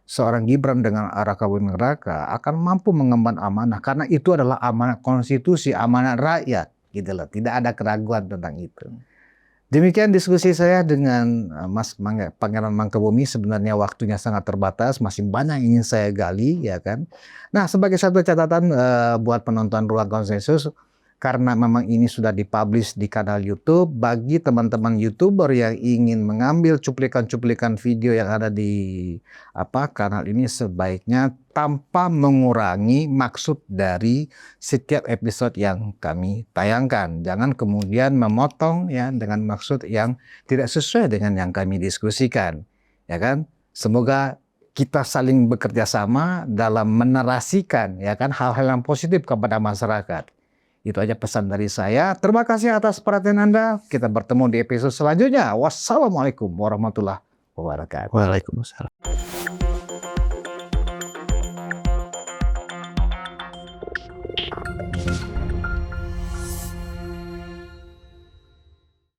seorang Gibran dengan arah kabut neraka akan mampu mengemban amanah karena itu adalah amanah konstitusi, amanah rakyat, gitu loh. Tidak ada keraguan tentang itu. Demikian diskusi saya dengan Mas Pangeran Mangkubumi. Sebenarnya waktunya sangat terbatas, masih banyak yang ingin saya gali, ya kan. Nah, sebagai satu catatan buat penonton Ruang Konsensus, karena memang ini sudah dipublish di kanal YouTube, bagi teman-teman YouTuber yang ingin mengambil cuplikan-cuplikan video yang ada di kanal ini sebaiknya tanpa mengurangi maksud dari setiap episode yang kami tayangkan. Jangan kemudian memotong ya dengan maksud yang tidak sesuai dengan yang kami diskusikan, ya kan? Semoga kita saling bekerja sama dalam menarasikan ya kan hal-hal yang positif kepada masyarakat. Itu aja pesan dari saya. Terima kasih atas perhatian Anda. Kita bertemu di episode selanjutnya. Wassalamualaikum warahmatullahi wabarakatuh. Waalaikumsalam.